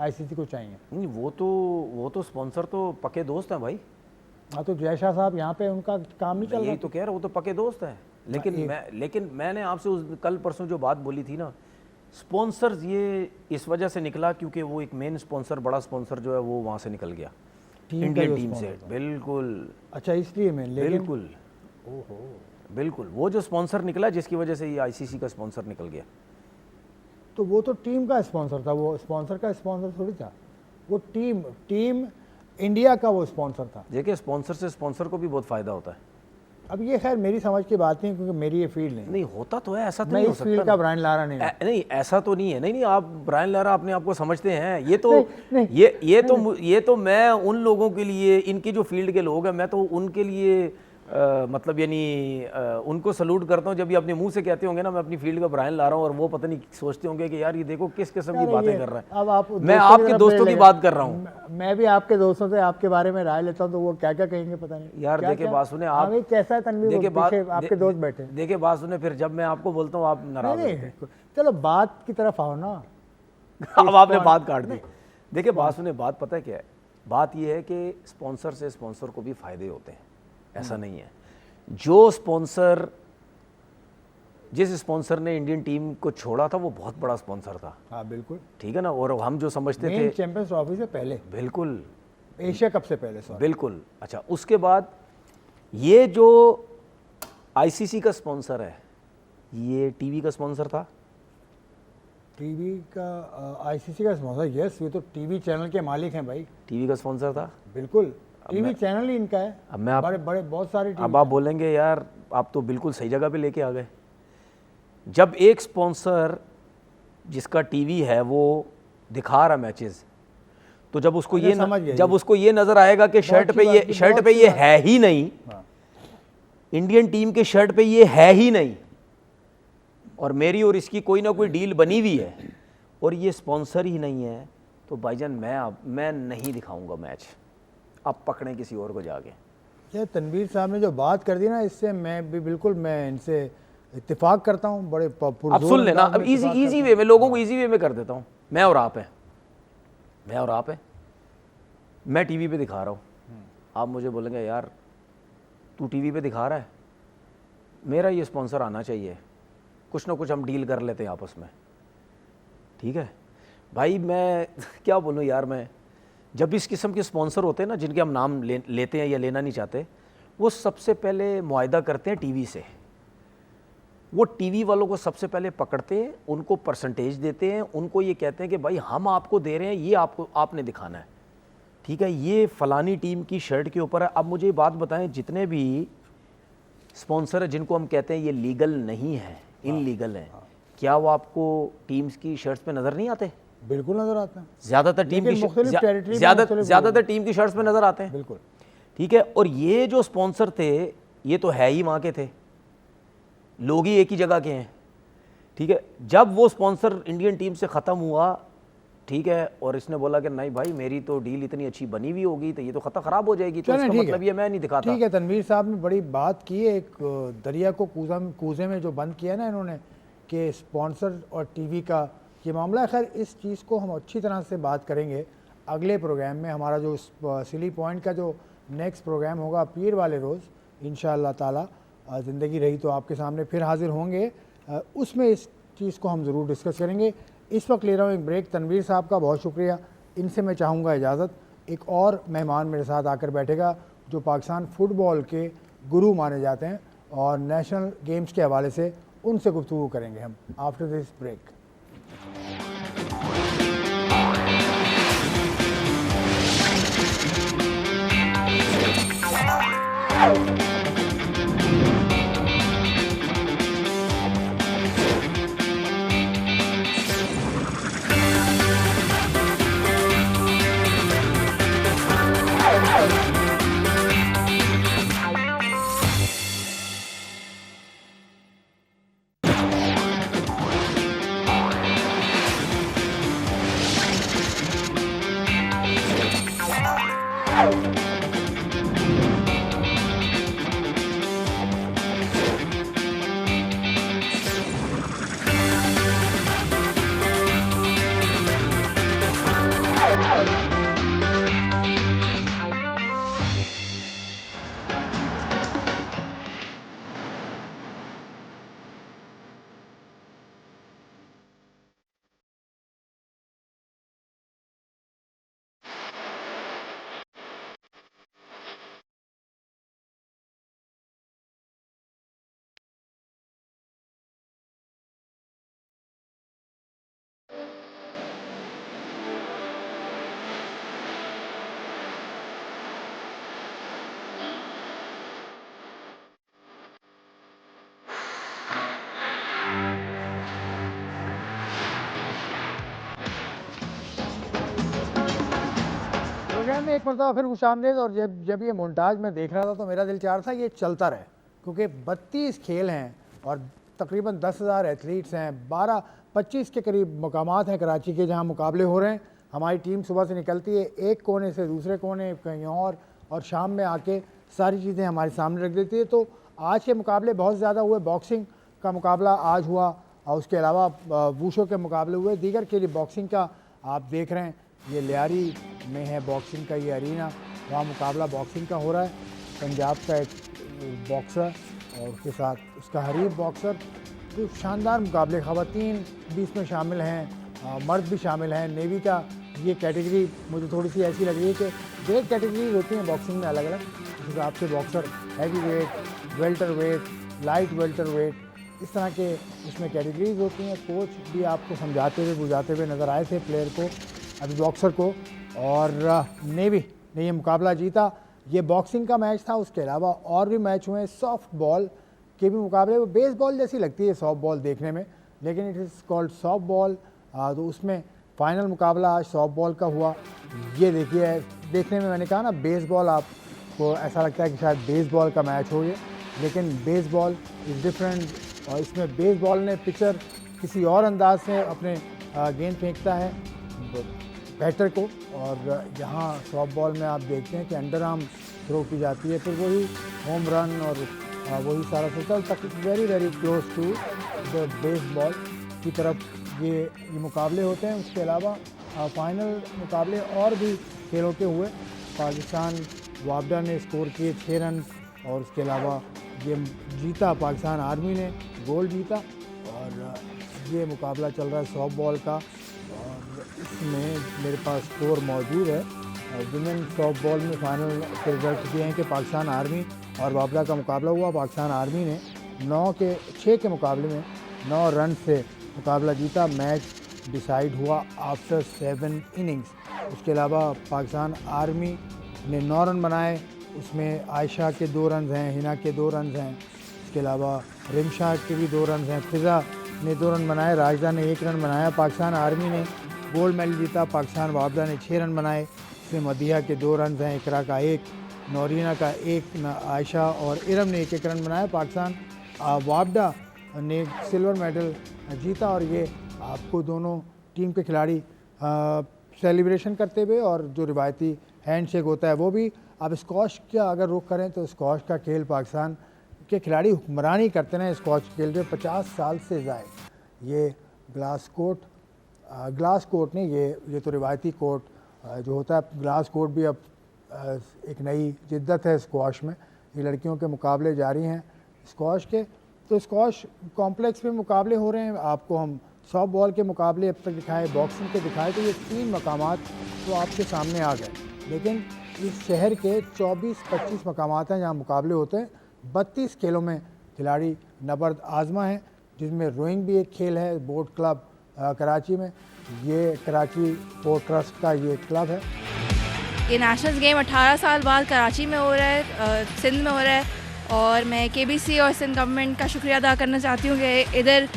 ICC को चाहिए। नहीं, वो तो स्पॉन्सर तो पक्के दोस्त हैं भाई। हाँ, तो जय शाह साहब यहाँ पे उनका काम नहीं चल रहा। यही तो कह रहा हूँ, वो तो पक्के दोस्त हैं, लेकिन मैंने आपसे उस कल परसों जो बात बोली थी ना, स्पॉन्सर्स ये इस वजह से निकला क्योंकि वो एक मेन स्पॉन्सर, बड़ा स्पॉन्सर जो है वो वहाँ से निकल गया, इंडियन टीम से। बिल्कुल। अच्छा, इसलिए मैं बिल्कुल बिल्कुल वो जो स्पॉन्सर निकला जिसकी वजह से ये ICC का स्पॉन्सर निकल गया, तो वो तो टीम का स्पॉन्सर था, वो स्पॉन्सर का स्पॉन्सर थोड़ी था, वो टीम इंडिया का वो स्पॉन्सर था। देखिए, स्पॉन्सर से स्पॉन्सर को भी बहुत फ़ायदा होता है। अब ये खैर मेरी समझ की बात नहीं, क्योंकि मेरी ये फील्ड नहीं होता तो है, ऐसा तो मैं नहीं हो इस सकता फील्ड का ब्रायन लारा नहीं नहीं, ऐसा तो नहीं है। नहीं, आप ब्रायन लारा अपने आप को समझते हैं, ये तो नहीं, ये तो मैं उन लोगों के लिए, इनके जो फील्ड के लोग हैं, मैं तो उनके लिए मतलब यानी उनको सलूट करता हूँ जब ये अपने मुंह से कहते होंगे ना मैं अपनी फील्ड का ब्रायन ला रहा हूँ, और वो पता नहीं सोचते होंगे कि यार ये देखो किस किस्म की बातें कर रहा है। अब आप मैं आपके दोस्तों की बात कर रहा हूँ, मैं भी आपके दोस्तों से आपके बारे में राय लेता हूँ, तो वो क्या क्या कहेंगे पता नहीं। यार देखे बात सुने आप, कैसा है तनवीर, आपके दोस्त बैठे, देखे बात सुने, फिर जब मैं आपको बोलता हूँ आप नाराज होते हैं। चलो बात की तरफ आओ ना। अब आपने बात काट दी। देखिए बात सुने, बात पता है क्या है, बात ये है कि स्पॉन्सर से स्पॉन्सर को भी फायदे होते हैं, ऐसा नहीं है। जो स्पॉन्सर, जिस स्पॉन्सर ने इंडियन टीम को छोड़ा था वो बहुत बड़ा स्पॉन्सर था। हाँ बिल्कुल, ठीक है ना, और हम जो समझते थे चैंपियंस ट्रॉफी से पहले, बिल्कुल एशिया कप से पहले सॉरी। बिल्कुल। अच्छा, उसके बाद ये जो आईसीसी का स्पॉन्सर है, ये टीवी का स्पॉन्सर था। टीवी का आईसीसी का स्पॉन्सर, यस, ये तो टीवी चैनल के मालिक हैं भाई। टीवी का स्पॉन्सर था, बिल्कुल, टीवी चैनल ही इनका है। अब मैं बड़े बड़े बहुत सारे अब आप बोलेंगे यार आप तो बिल्कुल सही जगह पे लेके आ गए। जब एक स्पॉन्सर जिसका टीवी है वो दिखा रहा मैचेस, तो जब उसको ये नजर आएगा कि शर्ट पे ये है ही नहीं, इंडियन टीम के शर्ट पे ये है ही नहीं, और मेरी और इसकी कोई ना कोई डील बनी हुई है और ये स्पॉन्सर ही नहीं है, तो भाईजान मैं नहीं दिखाऊंगा मैच, आप पकड़ें किसी और को जाके। ये तनवीर साहब ने जो बात कर दी ना, इससे मैं भी बिल्कुल मैं इनसे इत्तेफाक करता हूँ। बड़े अब सुन लेना, अब इजी वे में लोगों को इजी वे में कर देता हूँ। मैं और आप हैं, मैं टीवी पे दिखा रहा हूँ, आप मुझे बोलेंगे यार तू टीवी पे दिखा रहा है, मेरा ये स्पॉन्सर आना चाहिए, कुछ ना कुछ हम डील कर लेते हैं आपस में, ठीक है भाई। मैं क्या बोलूँ यार, मैं जब भी इस किस्म के स्पॉन्सर होते हैं ना, जिनके हम नाम लेते हैं या लेना नहीं चाहते, वो सबसे पहले मुआहदा करते हैं टीवी से। वो टीवी वालों को सबसे पहले पकड़ते हैं, उनको परसेंटेज देते हैं, उनको ये कहते हैं कि भाई हम आपको दे रहे हैं, ये आपने दिखाना है, ठीक है, ये फलानी टीम की शर्ट के ऊपर है। अब मुझे बात बताएं, जितने भी स्पॉन्सर है जिनको हम कहते हैं ये लीगल नहीं है, इनलीगल है, क्या वो आपको टीम्स की शर्ट्स पे नज़र नहीं आते? बिल्कुल नजर आते हैं। ज़्यादातर टीम की शर्ट्स पे नज़र आते हैं, बिल्कुल, ठीक है। और ये जो स्पॉन्सर थे ये तो है ही वहाँ के थे, लोग ही एक ही जगह के हैं, ठीक है। जब वो स्पॉन्सर इंडियन टीम से ख़त्म हुआ, ठीक है, और इसने बोला कि नहीं भाई मेरी तो डील इतनी अच्छी बनी हुई होगी तो ये तो खतरा ख़राब हो जाएगी, तो इसका मतलब ये मैं नहीं दिखाता। ठीक है, तनवीर साहब ने बड़ी बात की है। एक दरिया को कूजे में जो बंद किया ना इन्होंने, कि स्पॉन्सर और टीवी का ये मामला है। खैर, इस चीज़ को हम अच्छी तरह से बात करेंगे अगले प्रोग्राम में। हमारा जो सिली पॉइंट का जो नेक्स्ट प्रोग्राम होगा पीर वाले रोज़ इंशाअल्लाह ताला, ज़िंदगी रही तो आपके सामने फिर हाजिर होंगे, उसमें इस चीज़ को हम ज़रूर डिस्कस करेंगे। इस वक्त ले रहा हूँ एक ब्रेक। तनवीर साहब का बहुत शुक्रिया, इनसे मैं चाहूँगा इजाज़त। एक और मेहमान मेरे साथ आकर बैठेगा जो पाकिस्तान फ़ुटबॉल के गुरु माने जाते हैं और नेशनल गेम्स के हवाले से उनसे गुफ्तगू करेंगे हम आफ्टर दिस ब्रेक। प्रोग्राम में एक मरतबा फिर खुशामदीद। और जब ये मोन्टाज में देख रहा था तो मेरा दिल चाह रहा था ये चलता रहे, क्योंकि 32 खेल हैं और तकरीबन 10,000 एथलीट्स हैं, 12-25 के करीब मकामात हैं कराची के जहाँ मुकाबले हो रहे हैं। हमारी टीम सुबह से निकलती है एक कोने से दूसरे कोने कहीं और शाम में आके सारी चीज़ें हमारे सामने रख देती है। तो आज के मुकाबले बहुत ज़्यादा हुए। बॉक्सिंग का मुकाबला आज हुआ और उसके अलावा वूशो के मुकाबले हुए। दीगर के लिए बॉक्सिंग का आप देख रहे हैं, ये लियारी में है बॉक्सिंग का ये अरीना, वहाँ मुकाबला बॉक्सिंग का हो रहा है। पंजाब का एक बॉक्सर और उसके साथ उसका हरीफ बॉक्सर, तो शानदार मुकाबले। ख़वातीन भी इसमें शामिल हैं, मर्द भी शामिल हैं। नेवी का ये कैटेगरी मुझे थोड़ी सी ऐसी लग रही है कि वेट कैटेगरीज होती हैं बॉक्सिंग में अलग अलग, इस हिसाब से boxer heavy weight, welter weight, light welter weight, इस तरह के इसमें कैटेगरीज होती हैं। कोच भी आपको समझाते हुए बुझाते हुए नज़र आए थे प्लेयर को, अभी बॉक्सर को, और ने ये मुकाबला जीता। ये बॉक्सिंग का मैच था, उसके अलावा और भी मैच हुए। सॉफ्ट बॉल के भी मुकाबले, वो बेसबॉल जैसी लगती है सॉफ्ट बॉल देखने में, लेकिन it is called soft ball. तो उसमें फाइनल मुकाबला आज सॉफ्ट बॉल का हुआ। ये देखिए, देखने में मैंने कहा ना बेसबॉल, आपको ऐसा लगता है कि शायद बेसबॉल का मैच हो ये, लेकिन बेसबॉल इज़ डिफरेंट। और इसमें बेसबॉल ने पिचर किसी और अंदाज से अपने गेंद फेंकता है बैटर को, और यहाँ सॉफ्ट बॉल में आप देखते हैं कि अंडर आर्म थ्रो की जाती है, फिर वही होम रन और वही सारा सिस्टम तक very very close to the baseball की तरफ ये मुकाबले होते हैं। उसके अलावा फाइनल मुकाबले और भी खेलों के हुए। पाकिस्तान वापडा ने स्कोर किए 6 रन, और उसके अलावा ये जीता पाकिस्तान आर्मी ने, गोल्ड जीता। और ये मुकाबला चल रहा है सॉफ्ट बॉल का, और इसमें मेरे पास स्कोर मौजूद है। विमेन सॉफ्ट बॉल में फाइनल के रिजल्ट दिए हैं कि पाकिस्तान आर्मी और वापडा का मुकाबला हुआ। पाकिस्तान आर्मी ने 6 के मुकाबले में 9 रन से मुकाबला जीता। मैच डिसाइड हुआ आफ्टर 7 इनिंग्स। उसके अलावा पाकिस्तान आर्मी ने 9 रन बनाए, उसमें आयशा के 2 रन हैं, हिना के 2 रन हैं, इसके अलावा रिमशा के भी 2 रन हैं, फिज़ा ने 2 रन बनाए, राजदा ने 1 रन बनाया। पाकिस्तान आर्मी ने गोल्ड मेडल जीता। पाकिस्तान वापडा ने 6 रन बनाए, इसमें मदिया के 2 रन हैं, इकरा का 1, नौरीना का 1, आयशा और इरम ने 1-1 रन बनाया। पाकिस्तान वापडा ने सिल्वर मेडल जीता। और ये आपको दोनों टीम के खिलाड़ी सेलिब्रेशन करते हुए, और जो रिवायती हैंडशेक होता है वो भी। अब स्क्वॉश का अगर रुख करें तो स्क्वॉश का खेल पाकिस्तान के खिलाड़ी हुक्मरानी करते हैं स्क्वॉश खेल में 50 साल से ज़ायद। ये ग्लास कोर्ट नहीं, ये तो रिवायती कोर्ट जो होता है, ग्लास कोर्ट भी अब एक नई जिद्दत है स्क्वॉश में। ये लड़कियों के मुकाबले जारी हैं स्क्वॉश के। तो स्क्वॉश कॉम्प्लेक्स में मुकाबले हो रहे हैं। आपको हम सॉफ्ट बॉल के मुकाबले अब तक दिखाए, बॉक्सिंग के दिखाए, तो ये 3 मकामात तो आपके सामने आ गए। लेकिन इस शहर के 24-25 मकामात हैं जहाँ मुकाबले होते हैं। 32 खेलों में खिलाड़ी नबर्द आजमा हैं, जिसमें रोइंग भी एक खेल है। बोट क्लब कराची में, ये कराची पोर्ट ट्रस्ट का ये क्लब है। ये नेशनल गेम 18 साल बाद कराची में हो रहा है, सिंध में हो रहा है, और मैं केबीसी और सिंध गवर्नमेंट का शुक्रिया अदा करना चाहती हूँ कि इधर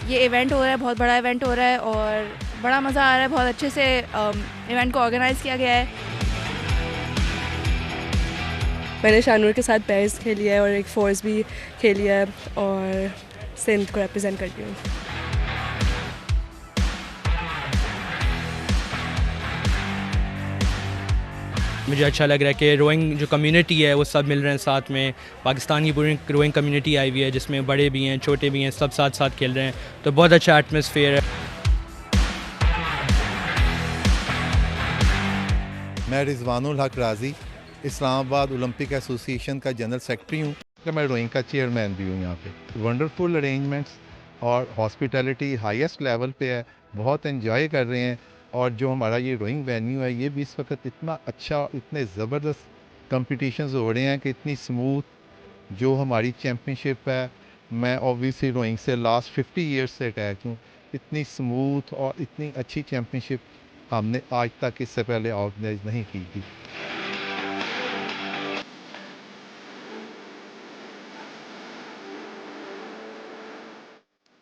ये इवेंट हो रहा है, बहुत बड़ा इवेंट हो रहा है और बड़ा मज़ा आ रहा है। बहुत अच्छे से इवेंट को ऑर्गेनाइज़ किया गया है। मैंने शानूर के साथ पेरिस खेली है और एक फोर्स भी खेली है, और सिंध को रिप्रेजेंट करती हूँ। मुझे अच्छा लग रहा है कि रोइंग जो कम्युनिटी है वो सब मिल रहे हैं साथ में। पाकिस्तान की पूरी रोइंग कम्युनिटी आई हुई है, जिसमें बड़े भी हैं, छोटे भी हैं, सब साथ साथ खेल रहे हैं, तो बहुत अच्छा एटमॉस्फेयर है। मैं रिजवानुल हक राजी इस्लामाबाद ओलंपिक एसोसिएशन का जनरल सेक्रेटरी हूँ, तो मैं रोइंग का चेयरमैन भी हूँ यहाँ पे। वंडरफुल अरेंजमेंट्स और हॉस्पिटैलिटी हाईएस्ट लेवल पे है, बहुत एंजॉय कर रहे हैं। और जो हमारा ये रोइंग वेन्यू है, ये भी इस वक्त इतना अच्छा, इतने ज़बरदस्त कंपटीशंस हो रहे हैं कि इतनी स्मूथ जो हमारी चैम्पियनशिप है। मैं ऑब्वियसली रोइंग से लास्ट 50 ईयर्स से अटैच हूँ। इतनी स्मूथ और इतनी अच्छी चैम्पियनशिप हमने आज तक इससे पहले ऑर्गेनाइज नहीं की थी।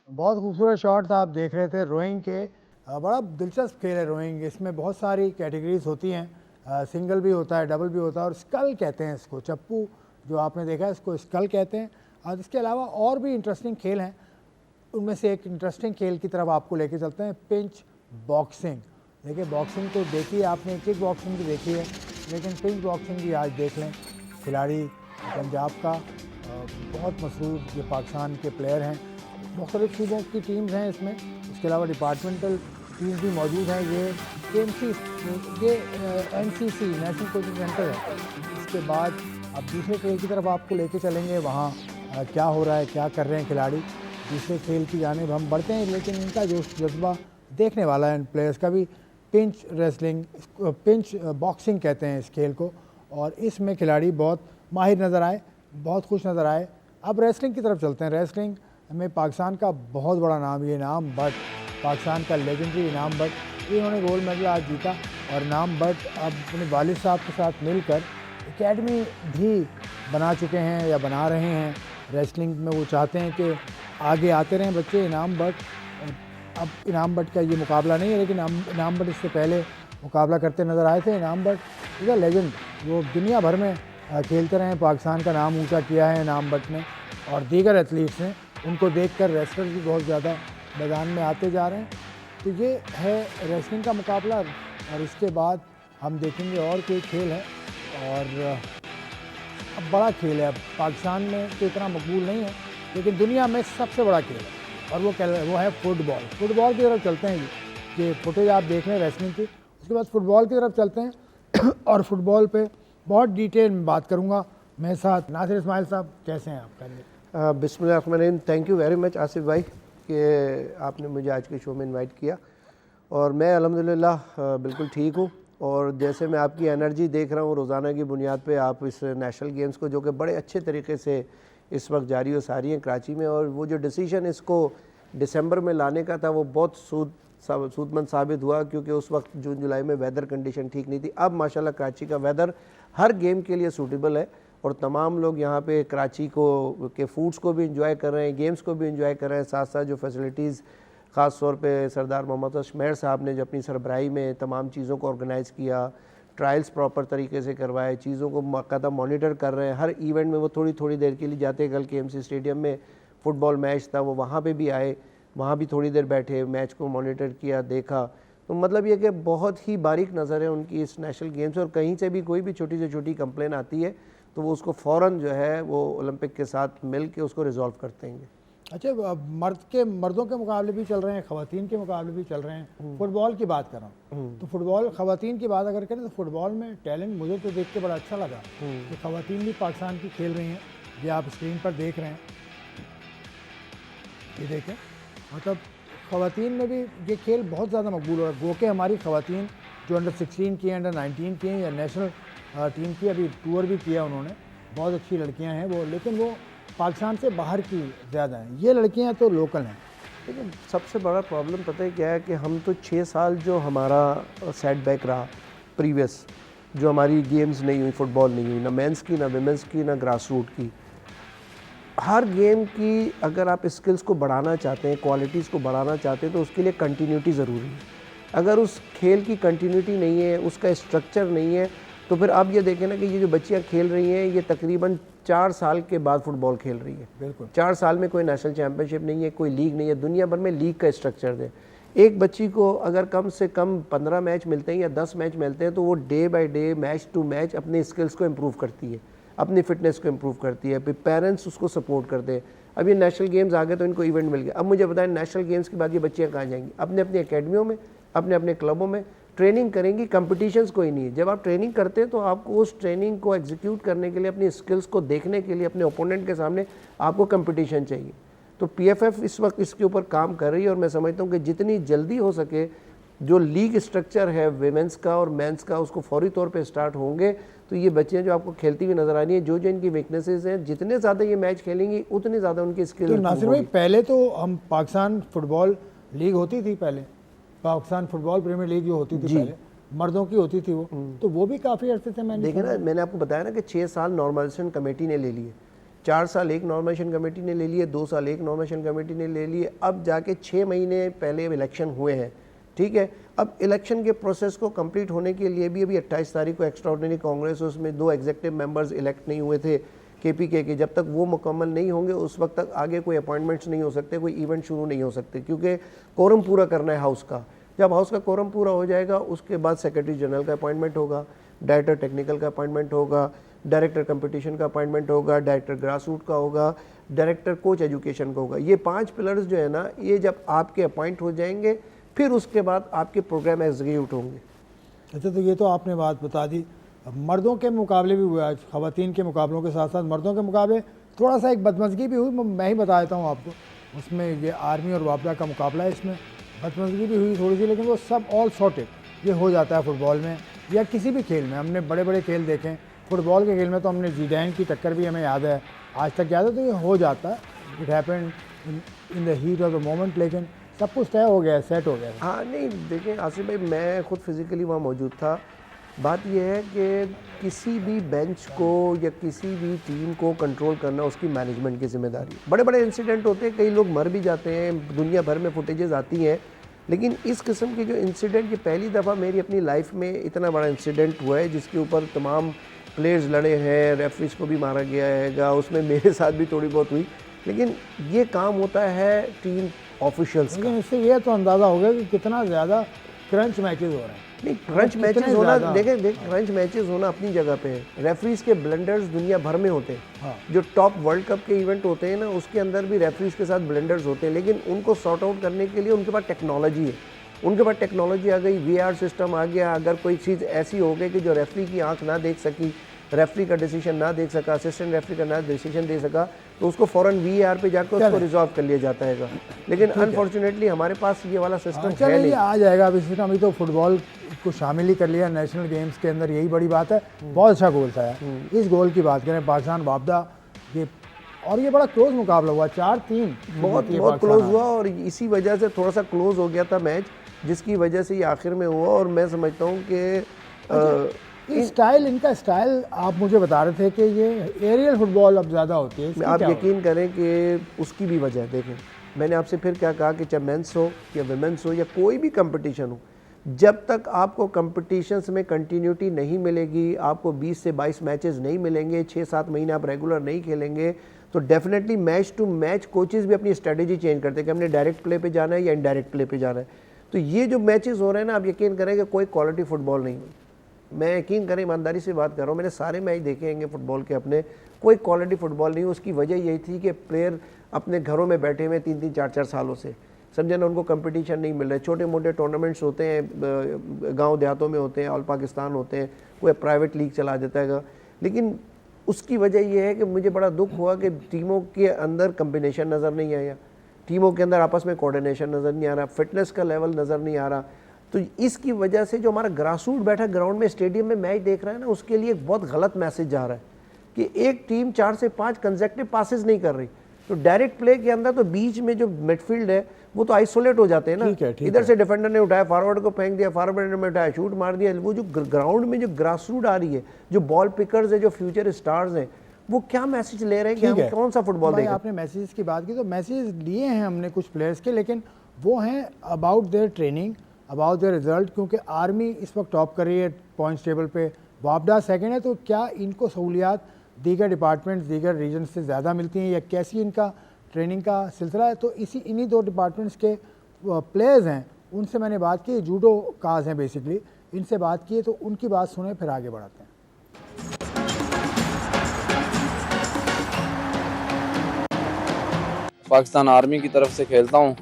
बहुत खूबसूरत शॉट्स आप देख रहे थे रोइंग के। बड़ा दिलचस्प खेल है रोइंग। इसमें बहुत सारी कैटेगरीज होती हैं, सिंगल भी होता है, डबल भी होता है, और स्कल कहते हैं इसको। चप्पू जो आपने देखा है इसको स्कल कहते हैं। और इसके अलावा और भी इंटरेस्टिंग खेल हैं। उनमें से एक इंटरेस्टिंग खेल की तरफ आपको लेके चलते हैं, पिंच बॉक्सिंग। देखिए, बॉक्सिंग तो देखी है आपने, किक बॉक्सिंग भी देखी है, लेकिन पिंच बॉक्सिंग भी आज देख लें। खिलाड़ी पंजाब का बहुत मशहूर ये पाकिस्तान के प्लेयर हैं। मुख्तलिफ सूबों की टीम्स हैं इसमें। इसके अलावा डिपार्टमेंटल टीम्स भी मौजूद हैं। ये NCC नेशनल कोचिंग सेंटर है। इसके बाद अब दूसरे खेल की तरफ आपको लेके चलेंगे, वहाँ क्या हो रहा है, क्या कर रहे हैं खिलाड़ी। दूसरे खेल की जानिब हम बढ़ते हैं, लेकिन इनका जो जज्बा देखने वाला है इन प्लेयर्स का भी, पिंच रेसलिंग, पिंच बॉक्सिंग कहते हैं इस खेल को, और इसमें खिलाड़ी बहुत माहिर नज़र आए, बहुत खुश नज़र आए। अब रेसलिंग की तरफ चलते हैं। रेसलिंग में पाकिस्तान का बहुत बड़ा नाम, ये इनाम भट्ट, पाकिस्तान का लेजेंडरी इनाम भट्ट, इन्होंने गोल्ड मेडल आज जीता। और इनाम भट्ट अब अपने वालिद साहब के साथ मिलकर एकेडमी भी बना चुके हैं या बना रहे हैं रेसलिंग में। वो चाहते हैं कि आगे आते रहें बच्चे। इनाम भट्ट, अब इनाम भट्ट का ये मुकाबला नहीं है, लेकिन इनाम भट्ट इससे पहले मुकाबला करते नज़र आए थे। इनाम भट्ट इज़ अ लेजेंड, वो दुनिया भर में खेलते रहे, पाकिस्तान का नाम ऊंचा किया है इनाम भट्ट ने, और दीगर एथलीट्स ने। उनको देखकर रेसलर भी बहुत ज़्यादा मैदान में आते जा रहे हैं। तो ये है रेसलिंग का मुकाबला। और इसके बाद हम देखेंगे और कोई खेल है, और अब बड़ा खेल है। अब पाकिस्तान में तो इतना मकबूल नहीं है, लेकिन दुनिया में सबसे बड़ा खेल है, और वो है फुटबॉल। फुटबॉल की तरफ चलते हैं कि फुटेज आप देख रहे हैं रेसलिंग की, उसके बाद फुटबॉल की तरफ चलते हैं। और फुटबॉल पे बहुत डिटेल में बात करूँगा। मेरे साथ नासिर इस्माइल साहब, कैसे हैं आप? करेंगे। बिस्मिल्लाहिर्रहमानिर्रहीम। Thank you very much Asif भाई कि आपने मुझे आज के शो में इनवाइट किया, और मैं अल्हम्दुलिल्लाह बिल्कुल ठीक हूँ। और जैसे मैं आपकी एनर्जी देख रहा हूँ रोज़ाना की बुनियाद पे, आप इस नेशनल गेम्स को, जो कि बड़े अच्छे तरीके से इस वक्त जारी और सारी हैं कराची में, और वो जो डिसीजन इसको दिसंबर में लाने का था वो बहुत सूदमंद साबित हुआ, क्योंकि उस वक्त जून जुलाई में वेदर कंडीशन ठीक नहीं थी। अब माशाल्लाह कराची का वेदर हर गेम के लिए सूटेबल है, और तमाम लोग यहाँ पे कराची को के फूड्स को भी इंजॉय कर रहे हैं, गेम्स को भी इंजॉय कर रहे हैं। साथ साथ जो फैसिलिटीज़ ख़ास तौर पे सरदार मोहम्मद अशमेर साहब ने जो अपनी सरबराही में तमाम चीज़ों को ऑर्गेनाइज़ किया, ट्रायल्स प्रॉपर तरीके से करवाए, चीज़ों को बाकायदा मॉनिटर कर रहे हैं। हर इवेंट में वो थोड़ी थोड़ी देर के लिए जाते हैं। कल KMC स्टेडियम में फ़ुटबॉल मैच था, वो वहाँ पे भी आए, वहाँ भी थोड़ी देर बैठे, मैच को मॉनिटर किया, देखा। तो मतलब ये कि बहुत ही बारीक नज़र है उनकी इस नेशनल गेम्स, और कहीं से भी कोई भी छोटी से छोटी कंप्लेन आती है तो वो उसको फ़ौरन जो है वो ओलंपिक के साथ मिल के उसको रिजॉल्व करते हैं। अच्छा, अब मर्दों के मुकाबले भी चल रहे हैं, ख़वातीन के मुकाबले भी चल रहे हैं। फुटबॉल की बात कर रहा हूँ, तो फुटबॉल ख़वातीन की बात अगर करें तो फुटबॉल में टैलेंट मुझे तो देख के बड़ा अच्छा लगा कि ख़वातीन भी पाकिस्तान की खेल रही हैं। ये आप स्क्रीन पर देख रहे हैं, ये देखें, मतलब ख़वातीन में भी ये खेल बहुत ज़्यादा मकबूल हो रहा है। गो के हमारी ख़वातीन जो अंडर 16 की हैं, अंडर 19 की हैं, या नेशनल टीम की अभी टूर भी किया उन्होंने, बहुत अच्छी लड़कियां हैं वो, लेकिन वो पाकिस्तान से बाहर की ज़्यादा हैं। ये लड़कियां तो लोकल हैं। लेकिन सबसे बड़ा प्रॉब्लम पता है क्या है कि हम तो 6 साल जो हमारा सेटबैक रहा प्रीवियस, जो हमारी गेम्स नहीं हुई, फुटबॉल नहीं हुई, ना मेंस की, ना विमेंस की, ना ग्रास रूट की। हर गेम की अगर आप स्किल्स को बढ़ाना चाहते हैं, क्वालिटीज़ को बढ़ाना चाहते हैं, तो उसके लिए कंटिन्यूटी ज़रूरी है। अगर उस खेल की कंटिन्यूटी नहीं है, उसका स्ट्रक्चर नहीं है, तो फिर आप ये देखें ना कि ये जो बच्चियाँ खेल रही हैं, ये तकरीबन 4 साल के बाद फुटबॉल खेल रही है। बिल्कुल 4 साल में कोई नेशनल चैम्पियनशिप नहीं है, कोई लीग नहीं है। दुनिया भर में लीग का स्ट्रक्चर है। एक बच्ची को अगर कम से कम 15 मैच मिलते हैं या 10 मैच मिलते हैं, तो वो day by day, match to match अपने स्किल्स को इम्प्रूव करती है, अपनी फिटनेस को इम्प्रूव करती है। फिर पेरेंट्स उसको सपोर्ट करते हैं। अब ये नेशनल गेम्स आ गए तो इनको इवेंट मिल गया। अब मुझे बताएं नेशनल गेम्स के बाद ये बच्चियाँ कहाँ जाएंगी? अपने अपनी अकेडमियों में, अपने अपने क्लबों में ट्रेनिंग करेंगी। कंपटीशंस कोई नहीं है। जब आप ट्रेनिंग करते हैं तो आपको उस ट्रेनिंग को एग्जीक्यूट करने के लिए, अपनी स्किल्स को देखने के लिए, अपने ओपोनेंट के सामने आपको कंपटीशन चाहिए। तो PFF इस वक्त इसके ऊपर काम कर रही है, और मैं समझता हूँ कि जितनी जल्दी हो सके जो लीग स्ट्रक्चर है विमेंस का और मेंस का, उसको फौरी तौर पे स्टार्ट होंगे तो ये बच्चियाँ जो आपको खेलती हुई नज़र आ रही हैं, जो जो इनकी वीकनेसेस हैं, जितने ज़्यादा ये मैच खेलेंगी उतनी ज़्यादा उनकी स्किल। तो नासिर भाई, पहले तो हम पाकिस्तान फुटबॉल लीग होती थी, पहले पाकिस्तान फुटबॉल प्रीमियर लीग जो होती थी पहले मर्दों की होती थी वो, तो वो भी काफ़ी अरसे से मैंने देखा ना, मैंने आपको बताया ना कि 6 साल नॉर्मलाइजेशन कमेटी ने ले लिए, 4 साल एक नॉर्मलाइजेशन कमेटी ने ले लिए, 2 साल एक नॉर्मलाइजेशन कमेटी ने ले लिए, अब जाके 6 महीने पहले इलेक्शन हुए हैं। ठीक है, अब इलेक्शन के प्रोसेस को कंप्लीट होने के लिए भी अभी 28 तारीख को एक्स्ट्राऑर्डिनरी कांग्रेस, उसमें 2 एग्जीक्यूटिव मेंबर्स इलेक्ट नहीं हुए थे KPK के। जब तक वो मुकम्मल नहीं होंगे उस वक्त तक आगे कोई अपॉइंटमेंट्स नहीं हो सकते, कोई इवेंट शुरू नहीं हो सकते, क्योंकि कोरम पूरा करना है हाउस का। जब हाउस का कोरम पूरा हो जाएगा उसके बाद सेक्रेटरी जनरल का अपॉइंटमेंट होगा, डायरेक्टर टेक्निकल का अपॉइंटमेंट होगा, डायरेक्टर कंपटीशन का अपॉइंटमेंट होगा, डायरेक्टर ग्रास रूट का होगा, डायरेक्टर कोच एजुकेशन का होगा। ये 5 पिलर्स जो है ना, ये जब आपके अपॉइंट हो जाएंगे फिर उसके बाद आपके प्रोग्राम एग्जीक्यूट होंगे। अच्छा, तो ये तो आपने बात बता दी। अब मर्दों के मुकाबले भी हुए आज, ख़वातीन के मुकाबलों के साथ साथ मर्दों के मुकाबले थोड़ा सा एक बदमज़गी भी हुई, मैं ही बता देता हूँ आपको। उसमें ये आर्मी और वापडा का मुकाबला है, इसमें बदमज़गी भी हुई थोड़ी सी, लेकिन वो सब ऑल सॉर्टेड, ये हो जाता है फुटबॉल में या किसी भी खेल में। हमने बड़े बड़े खेल देखें, फुटबॉल के खेल में तो हमने ज़ीडैन की टक्कर भी हमें याद है, आज तक याद है, तो ये हो जाता है। It happened in the heat of the moment, लेकिन सब कुछ तय हो गया, सेट हो गया। हाँ नहीं देखें आसिफ भाई, मैं खुद फिज़िकली वहाँ मौजूद था। बात यह है कि किसी भी बेंच को या किसी भी टीम को कंट्रोल करना उसकी मैनेजमेंट की जिम्मेदारी है। बड़े बड़े इंसिडेंट होते हैं, कई लोग मर भी जाते हैं, दुनिया भर में फुटेजेस आती हैं, लेकिन इस किस्म के जो इंसिडेंट, ये पहली दफ़ा मेरी अपनी लाइफ में इतना बड़ा इंसिडेंट हुआ है जिसके ऊपर तमाम प्लेयर्स लड़े हैं, रेफरीज को भी मारा गया है, उसमें मेरे साथ भी थोड़ी बहुत हुई, लेकिन ये काम होता है टीम ऑफिशियल्स का। लेकिन इससे ये तो अंदाज़ा हो गया कि कितना ज़्यादा क्रंच मैचेस हो रहे हैं। नहीं, क्रंच मैचेस होना, देखें क्रंच मैचेस होना अपनी जगह पे है। रेफरीज के ब्लंडर्स दुनिया भर में होते हैं। हाँ। जो टॉप वर्ल्ड कप के इवेंट होते हैं ना, उसके अंदर भी रेफरीज के साथ ब्लंडर्स होते हैं, लेकिन उनको सॉर्ट आउट करने के लिए उनके पास टेक्नोलॉजी है। उनके पास टेक्नोलॉजी आ गई, VAR सिस्टम आ गया। अगर कोई चीज़ ऐसी हो गई कि जो रेफरी की आंख ना देख सकी, रेफरी का डिसीजन ना देख सका, असिस्टेंट रेफरी का ना डिसीजन दे सका, तो उसको फ़ौरन VAR पे जाकर उसको रिजॉल्व कर लिया जाता है। लेकिन अनफॉर्चुनेटली हमारे पास ये वाला सिस्टम है नहीं। आ जाएगा अभी सिस्टम, अभी तो फुटबॉल को शामिल ही कर लिया नेशनल गेम्स के अंदर, यही बड़ी बात है। बहुत अच्छा गोल था यार। इस गोल की बात करें, पाकिस्तान वापदा, ये और ये बड़ा क्लोज मुकाबला हुआ, 4-3 बहुत क्लोज हुआ, और इसी वजह से थोड़ा सा क्लोज हो गया था मैच, जिसकी वजह से ये आखिर में हुआ। और मैं समझता हूँ कि स्टाइल, इनका स्टाइल, आप मुझे बता रहे थे कि ये एरियल फुटबॉल अब ज़्यादा होती है। आप यकीन करें कि उसकी भी वजह देखें, मैंने आपसे फिर क्या कहा कि चाहे मेंस हो या विमेंस हो या कोई भी कंपटीशन हो, जब तक आपको कंपटीशंस में कंटिन्यूटी नहीं मिलेगी, आपको 20 से 22 मैचेस नहीं मिलेंगे, 6-7 महीने आप रेगुलर नहीं खेलेंगे, तो definitely match to match coaches भी अपनी स्ट्रेटजी चेंज करते हैं कि हमने डायरेक्ट प्ले पे जाना है या इनडायरेक्ट प्ले पे जाना है। तो ये जो मैचेस हो रहे हैं ना, आप यकीन करें कि कोई क्वालिटी फुटबॉल नहीं हुई। मैं यकीन करें, ईमानदारी से बात कर रहा हूँ, मैंने सारे मैच देखे हैं फुटबॉल के अपने, कोई क्वालिटी फुटबॉल नहीं। उसकी वजह यही थी कि प्लेयर अपने घरों में बैठे हुए 3-3, 4-4 सालों से, समझे ना, उनको कंपटीशन नहीं मिल रहा है। छोटे मोटे टूर्नामेंट्स होते हैं, गांव देहातों में होते हैं, ऑल पाकिस्तान होते हैं, कोई प्राइवेट लीग चला देता है, लेकिन उसकी वजह यह है कि मुझे बड़ा दुख हुआ कि टीमों के अंदर कम्बिनेशन नज़र नहीं आया, टीमों के अंदर आपस में कोऑर्डिनेशन नज़र नहीं आ रहा, फिटनेस का लेवल नज़र नहीं आ रहा। तो इसकी वजह से जो हमारा ग्रास रूट बैठा ग्राउंड में, स्टेडियम में मैच देख रहा है ना, उसके लिए एक बहुत गलत मैसेज जा रहा है कि एक टीम 4 से 5 कंसेक्टिव पासेस नहीं कर रही। तो डायरेक्ट प्ले के अंदर तो बीच में जो मिडफील्ड है वो तो आइसोलेट हो जाते हैं ना। इधर से डिफेंडर ने उठाया, फॉरवर्ड को फेंक दिया, फॉरवर्ड ने उठाया, शूट मार दिया। वो जो ग्राउंड में जो ग्रास रूट आ रही है, जो बॉल पिकर्स है, जो फ्यूचर स्टार्स हैं, वो क्या मैसेज ले रहे हैं कि हम कौन सा फुटबॉल देखें। आपने मैसेज की बात की, तो मैसेज लिए हैं हमने कुछ प्लेयर्स के, लेकिन वो हैं about their training, about their result, क्योंकि आर्मी इस वक्त टॉप कर रही है पॉइंट्स टेबल पे, वापडा सेकंड है, तो क्या इनको सहूलियात दीगर डिपार्टमेंट्स, दीगर रीजन से ज़्यादा मिलती हैं या कैसी इनका ट्रेनिंग का सिलसिला है? तो इन्हीं 2 डिपार्टमेंट्स के प्लेयर्स हैं, उनसे मैंने बात की, जूडो काज हैं बेसिकली, इनसे बात की है, तो उनकी बात सुने फिर आगे बढ़ाते हैं। पाकिस्तान आर्मी की तरफ से खेलता हूँ,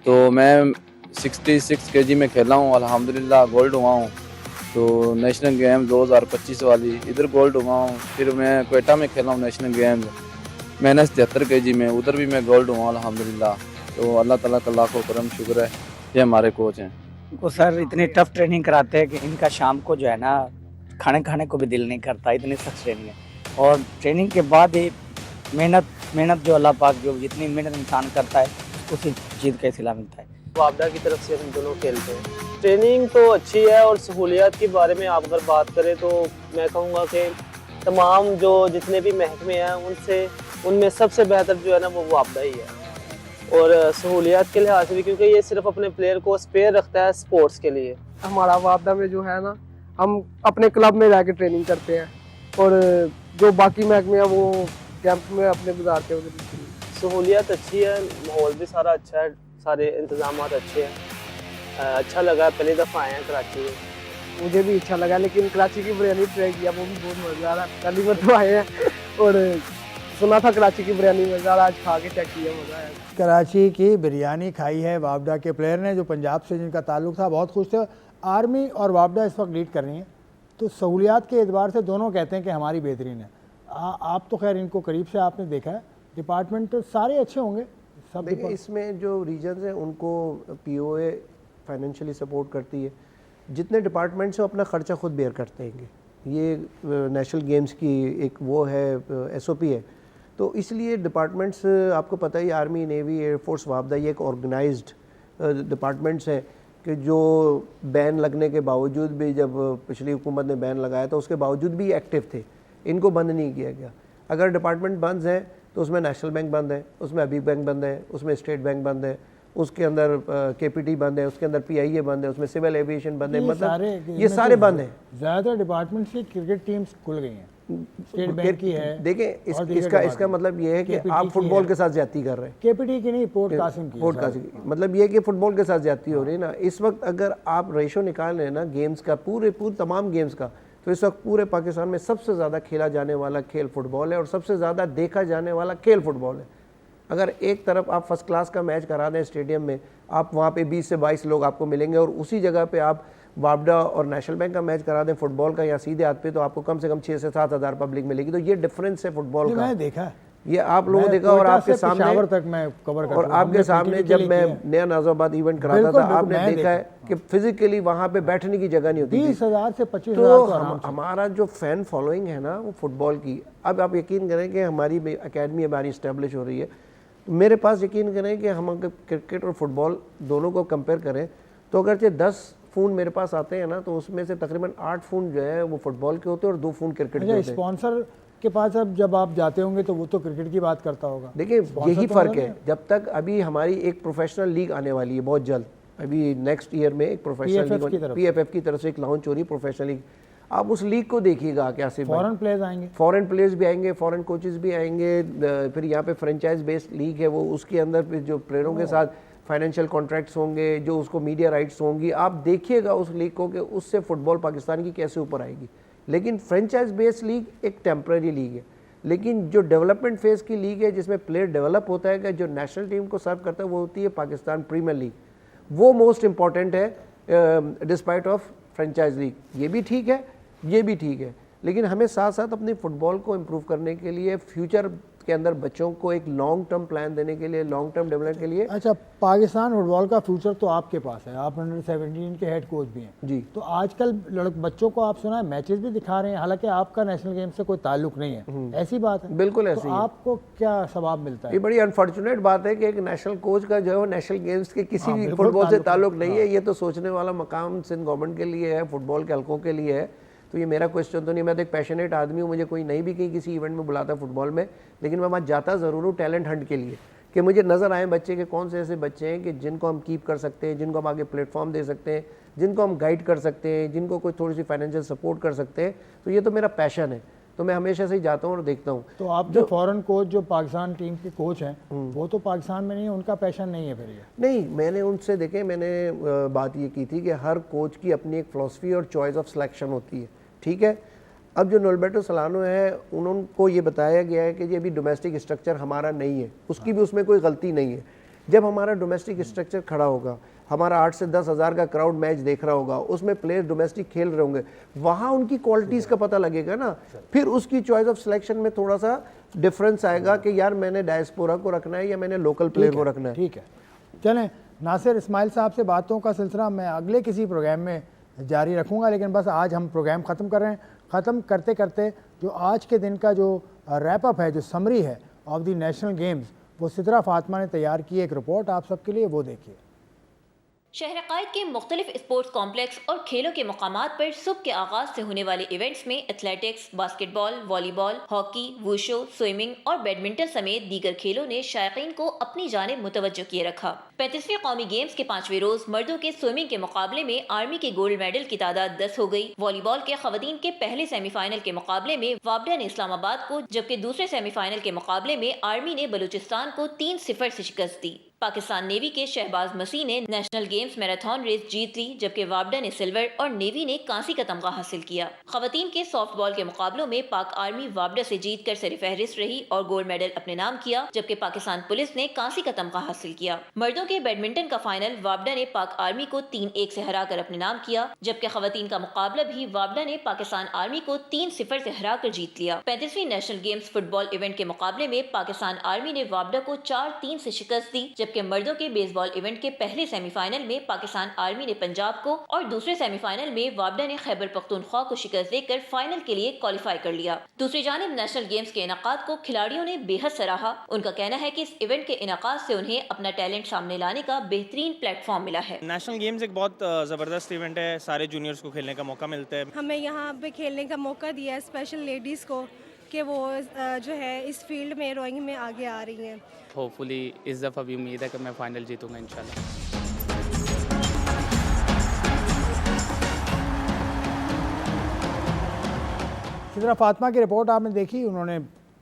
तो मैं 66 kg में खेला हूँ, अल्हम्दुलिल्लाह गोल्ड हुआ हूँ। तो नेशनल गेम 2025 वाली इधर गोल्ड हुआ हूँ। फिर मैं क्वेटा में खेला हूँ नेशनल गेम्स, मैंने 73 kg में, उधर भी मैं गोल्ड हुआ अल्हम्दुलिल्लाह। तो अल्लाह ताला का लाखों करम शुक्र है, ये हमारे कोच हैं। को सर इतनी टफ ट्रेनिंग कराते हैं कि इनका शाम को जो है ना खाने को भी दिल नहीं करता, इतनी सख्त ट्रेनिंग है। और ट्रेनिंग के बाद ही मेहनत जो अल्लाह पाक जो जितनी मेहनत इंसान करता है उसी चीज़ का सिला मिलता है। वापडा की तरफ से हम दोनों खेलते हैं। ट्रेनिंग तो अच्छी है, और सहूलियात के बारे में आप अगर बात करें तो मैं कहूँगा कि तमाम जो जितने भी महकमे हैं उनमें सबसे बेहतर जो है ना वो वापडा ही है। और सहूलियात के लिहाज से भी, क्योंकि ये सिर्फ अपने प्लेयर को स्पेयर रखता है स्पोर्ट्स के लिए। हमारा वापडा में जो है ना, हम अपने क्लब में जाके ट्रेनिंग करते हैं, और जो बाकी महकमे हैं वो कैंप में अपने गुजारते हैं। सहूलियत अच्छी है, माहौल भी सारा अच्छा है, सारे इंतजाम अच्छे हैं। अच्छा लगा, पहली दफ़ा आए हैं कराची में, मुझे भी अच्छा लगा। लेकिन कराची की बिरयानी ट्राई किया, वो भी बहुत मज़ा आ रहा है। पहली बार तो आए हैं, और सुना था कराची की बिरयानी मज़ा आ रहा, आज खा के चेक किया, मज़ा आया। कराची की बिरयानी खाई है वापडा के प्लेयर ने, जो पंजाब से जिनका ताल्लुक था, बहुत खुश थे। आर्मी और वापडा इस वक्त लीड कर रही हैं, तो सहूलियात के एतबार से दोनों कहते हैं कि हमारी बेहतरीन है। आप तो खैर इनको करीब से आपने देखा है, डिपार्टमेंट तो सारे अच्छे होंगे सब। इसमें जो रीजन्स हैं उनको POA फाइनेंशियली सपोर्ट करती है, जितने डिपार्टमेंट्स हैं अपना ख़र्चा खुद बेयर करते हैं। ये नेशनल गेम्स की एक वो है SOP है। तो इसलिए डिपार्टमेंट्स आपको पता ही, आर्मी, नेवी, एयरफोर्स, वापदा, ये एक ऑर्गेनाइज्ड डिपार्टमेंट्स हैं कि जो बैन लगने के बावजूद भी, जब पिछली हुकूमत ने बैन लगाया तो उसके बावजूद भी एक्टिव थे, इनको बंद नहीं किया गया। अगर डिपार्टमेंट बंद हैं तो उसमें नेशनल बैंक बंद है, उसमें अबी बैंक बंद है, उसमें स्टेट बैंक बंद है, उसके अंदर KPT बंद है, उसके अंदर PIA बंद है, उसमें सिविल एविएशन बंद है, मतलब ये सारे बंद हैं। ज़्यादातर डिपार्टमेंट्स की क्रिकेट टीम्स खुल गई हैं, स्टेट बैंक की है। देखें इसका मतलब ये है कि आप फुटबॉल के साथ ज्यादती कर रहे हैं। KPT की नहीं, पोर्ट कासिम की। मतलब ये है कि फुटबॉल के साथ ज्यादती हो रही है ना। इस वक्त अगर आप रेशो निकाल रहे हैं ना गेम्स का, पूरे तमाम गेम्स का, तो इस वक्त पूरे पाकिस्तान में सबसे ज़्यादा खेला जाने वाला खेल फुटबॉल है और सबसे ज़्यादा देखा जाने वाला खेल फुटबॉल है। अगर एक तरफ आप फर्स्ट क्लास का मैच करा दें स्टेडियम में, आप वहाँ पे 20 से 22 लोग आपको मिलेंगे, और उसी जगह पे आप वापडा और नेशनल बैंक का मैच करा दें फुटबॉल का या सीधे हाथ पे, तो आपको कम से कम 6 से 7 हज़ार पब्लिक मिलेगी। तो ये डिफरेंस है फुटबॉल का। मैंने देखा, ये आप लोगों ने देखा, और आपके सामने तक मैं कवर और आपके सामने जब मैं नया नाज़ाबाद इवेंट कराता था, आपने देखा है कि फिजिकली वहाँ पे बैठने की जगह नहीं होती। 20,000 से 25,000 तो हमारा जो फैन फॉलोइंग है ना वो फुटबॉल की, अब आप यकीन करें कि हमारी अकेडमी हमारी इस्टेब्लिश हो रही है। मेरे पास यकीन करें कि हम अगर क्रिकेट और फुटबॉल दोनों को कंपेयर करें तो अगरचे 10 फ़ोन मेरे पास आते हैं ना, तो उसमें से तकरीबन 8 फ़ोन जो है वो फुटबॉल के होते हैं और 2 फ़ोन क्रिकेट के होते हैं। स्पॉन्सर के पास अब जब आप जाते होंगे तो वो तो क्रिकेट की बात करता होगा। देखिए यही फ़र्क है। जब तक अभी हमारी एक प्रोफेशनल लीग आने वाली है बहुत जल्द, अभी नेक्स्ट ईयर में एक प्रोफेशनल लीग PFF की तरफ से एक लॉन्च हो रही है प्रोफेशनल लीग। आप उस लीग को देखिएगा क्या सिर्फ फॉरेन प्लेयर्स आएंगे, फॉरेन प्लेयर्स भी आएंगे, फॉरेन कोचेस भी आएंगे, फिर यहाँ पे फ्रेंचाइज बेस्ड लीग है वो, उसके अंदर फिर जो प्लेयरों के साथ फाइनेंशियल कॉन्ट्रैक्ट्स होंगे, जो उसको मीडिया राइट्स होंगी, आप देखिएगा उस लीग को कि उससे फुटबॉल पाकिस्तान की कैसे ऊपर आएगी। लेकिन फ्रेंचाइज बेस्ड लीग एक टेम्प्रेरी लीग है, लेकिन जो डेवलपमेंट फेज़ की लीग है जिसमें प्लेयर डेवलप होता है, कि जो नेशनल टीम को सर्व करता है, वो होती है पाकिस्तान प्रीमियर लीग। वो मोस्ट इंपॉर्टेंट है डिस्पाइट ऑफ फ्रेंचाइज लीग। ये भी ठीक है, ये भी ठीक है, लेकिन हमें साथ साथ अपने फुटबॉल को इम्प्रूव करने के लिए, फ्यूचर के अंदर बच्चों को एक लॉन्ग टर्म प्लान देने के लिए, लॉन्ग टर्म डेवलपमेंट के लिए। अच्छा, पाकिस्तान फुटबॉल का फ्यूचर तो आपके पास है, आप अंडर 17 के हेड कोच भी हैं जी। तो आजकल बच्चों को आप सुना है मैचेस भी दिखा रहे हैं, हालांकि आपका नेशनल गेम से कोई ताल्लुक नहीं है, ऐसी बात है? बिल्कुल ऐसी तो आपको क्या सवाब मिलता है? ये बड़ी अनफॉर्चुनेट बात है कि एक नेशनल कोच का जो है नेशनल गेम्स के किसी भी फुटबॉल से ताल्लुक नहीं है। ये तो सोचने वाला मकाम सिंध गवर्नमेंट के लिए है, फुटबॉल के हल्कों के लिए है। तो ये मेरा क्वेश्चन तो नहीं, मैं तो एक पैशनेट आदमी हूँ, मुझे कोई नहीं भी कहीं किसी इवेंट में बुलाता फुटबॉल में, लेकिन मैं वहाँ जाता ज़रूर हूँ टैलेंट हंट के लिए, कि मुझे नज़र आए बच्चे के कौन से ऐसे बच्चे हैं कि जिनको हम कीप कर सकते हैं, जिनको हम आगे प्लेटफॉर्म दे सकते हैं, जिनको हम गाइड कर सकते हैं, जिनको कोई थोड़ी सी फाइनेंशियल सपोर्ट कर सकते हैं। तो ये तो मेरा पैशन है, तो मैं हमेशा से ही जाता हूँ और देखता हूँ। तो आप जो फॉरेन कोच जो पाकिस्तान टीम के कोच हैं वो तो पाकिस्तान में नहीं है, उनका पैशन नहीं है फिर ये? नहीं, मैंने उनसे देखे, मैंने बात ये की थी कि हर कोच की अपनी एक फ़िलासफ़ी और चॉइस ऑफ सिलेक्शन होती है, ठीक है। अब जो नॉर्बर्टो सोलानो है, उनको ये बताया गया है कि ये अभी डोमेस्टिक स्ट्रक्चर हमारा नहीं है, उसकी भी उसमें कोई गलती नहीं है। जब हमारा डोमेस्टिक स्ट्रक्चर खड़ा होगा, हमारा 8 से 10 हज़ार का क्राउड मैच देख रहा होगा, उसमें प्लेयर डोमेस्टिक खेल रहे होंगे, वहाँ उनकी क्वालिटीज़ का पता लगेगा ना। फिर उसकी चॉइस ऑफ सिलेक्शन में थोड़ा सा डिफरेंस आएगा कि यार मैंने डायस्पोरा को रखना है या मैंने लोकल प्लेयर को रखना है। ठीक है, चलें नासिर इस्माइल साहब से बातों का सिलसिला मैं अगले किसी प्रोग्राम में जारी रखूँगा, लेकिन बस आज हम प्रोग्राम ख़त्म कर रहे हैं। ख़त्म करते करते जो आज के दिन का जो रैपअप है, जो समरी है ऑफ द नेशनल गेम्स, वो सिद्रा फातिमा ने तैयार की एक रिपोर्ट आप सबके लिए, वो देखिए। शहर-ए-क़ायद के मुख्तलिफ स्पोर्ट्स कॉम्प्लेक्स और खेलों के मकामात पर सुबह के आगाज से होने वाले इवेंट्स में athletics, basketball, volleyball, hockey, wushu, swimming और बैडमिंटन समेत दीगर खेलों ने शायकीन को अपनी जानिब मुतवज्जो किए रखा। 35वें कौमी गेम्स के 5वें रोज मर्दों के स्विमिंग के मुकाबले में आर्मी के गोल्ड मेडल की तादाद 10 हो गई। वॉलीबॉल के खवातीन के पहले सेमीफाइनल के मुकाबले में वापडा ने इस्लामाबाद को, जबकि दूसरे सेमीफाइनल के मुकाबले में आर्मी ने बलूचिस्तान को 3-0 से शिकस्त दी। पाकिस्तान नेवी के शहबाज मसीह ने नेशनल गेम्स मैराथन रेस जीत ली, जबकि वापडा ने सिल्वर और नेवी ने कांसी का तमगा हासिल किया। खवातीन के सॉफ्ट बॉल के मुकाबलों में पाक आर्मी वापडा से जीतकर सर-ए-फहरिस्त रही और गोल्ड मेडल अपने नाम किया, जबकि पाकिस्तान पुलिस ने कांसी का तमगा हासिल किया। मर्दों के बैडमिंटन का फाइनल वापडा ने पाक आर्मी को 3-1 से हराकर अपने नाम किया, जबकि खवातीन का मुकाबला भी वापडा ने पाकिस्तान आर्मी को 3-0 से हराकर जीत लिया। 35वीं नेशनल गेम्स फुटबॉल इवेंट के मुकाबले में पाकिस्तान आर्मी ने वापडा को 4-3 से शिकस्त दी, जबकि मर्दों के बेसबॉल इवेंट के पहले सेमीफाइनल में पाकिस्तान आर्मी ने पंजाब को और दूसरे सेमीफाइनल में वाबडा ने खैबर पख्तूनख्वा को शिकस्त देकर फाइनल के लिए क्वालिफाई कर लिया। दूसरी जानिब नेशनल गेम्स के इनाकाद को खिलाड़ियों ने बेहद सराहा। उनका कहना है कि इस इवेंट के इनाकाद से उन्हें अपना टैलेंट सामने लाने का बेहतरीन प्लेटफॉर्म मिला है। नेशनल गेम्स एक बहुत ज़बरदस्त इवेंट है, सारे जूनियर्स को खेलने का मौका मिलता है। हमें यहाँ पे खेलने का मौका दिया है स्पेशल लेडीज़ को कि वो जो है इस फील्ड में रोइंग में आगे आ रही हैं। होपफुली इस दफ़ा भी उम्मीद है कि मैं फ़ाइनल जीतूँगा इंशाल्लाह। इसी तरह फातिमा की रिपोर्ट आपने देखी, उन्होंने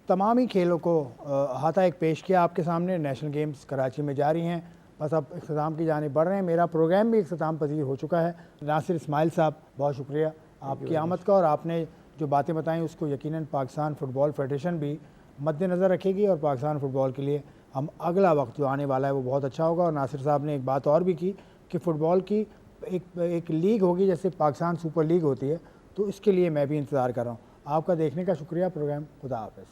तमाम ही खेलों को अहाता एक पेश किया आपके सामने। नेशनल गेम्स कराची में जारी हैं, बस अब इख्तिताम की जानिब बढ़ रहे हैं। मेरा प्रोग्राम भी इख्तिताम पजीर हो चुका है। नासिर इस्माइल साहब, बहुत शुक्रिया आपकी आमद का, और आपने जो बातें बताई उसको यकीनन पाकिस्तान फ़ुटबॉल फेडरेशन भी मद्देनज़र रखेगी और पाकिस्तान फ़ुटबॉल के लिए हम अगला वक्त जो आने वाला है वो बहुत अच्छा होगा। और नासिर साहब ने एक बात और भी की कि फ़ुटबॉल की एक लीग होगी जैसे पाकिस्तान सुपर लीग होती है, तो इसके लिए मैं भी इंतज़ार कर रहा हूँ। आपका देखने का शुक्रिया। प्रोग्राम खुदा हाफ़िज़।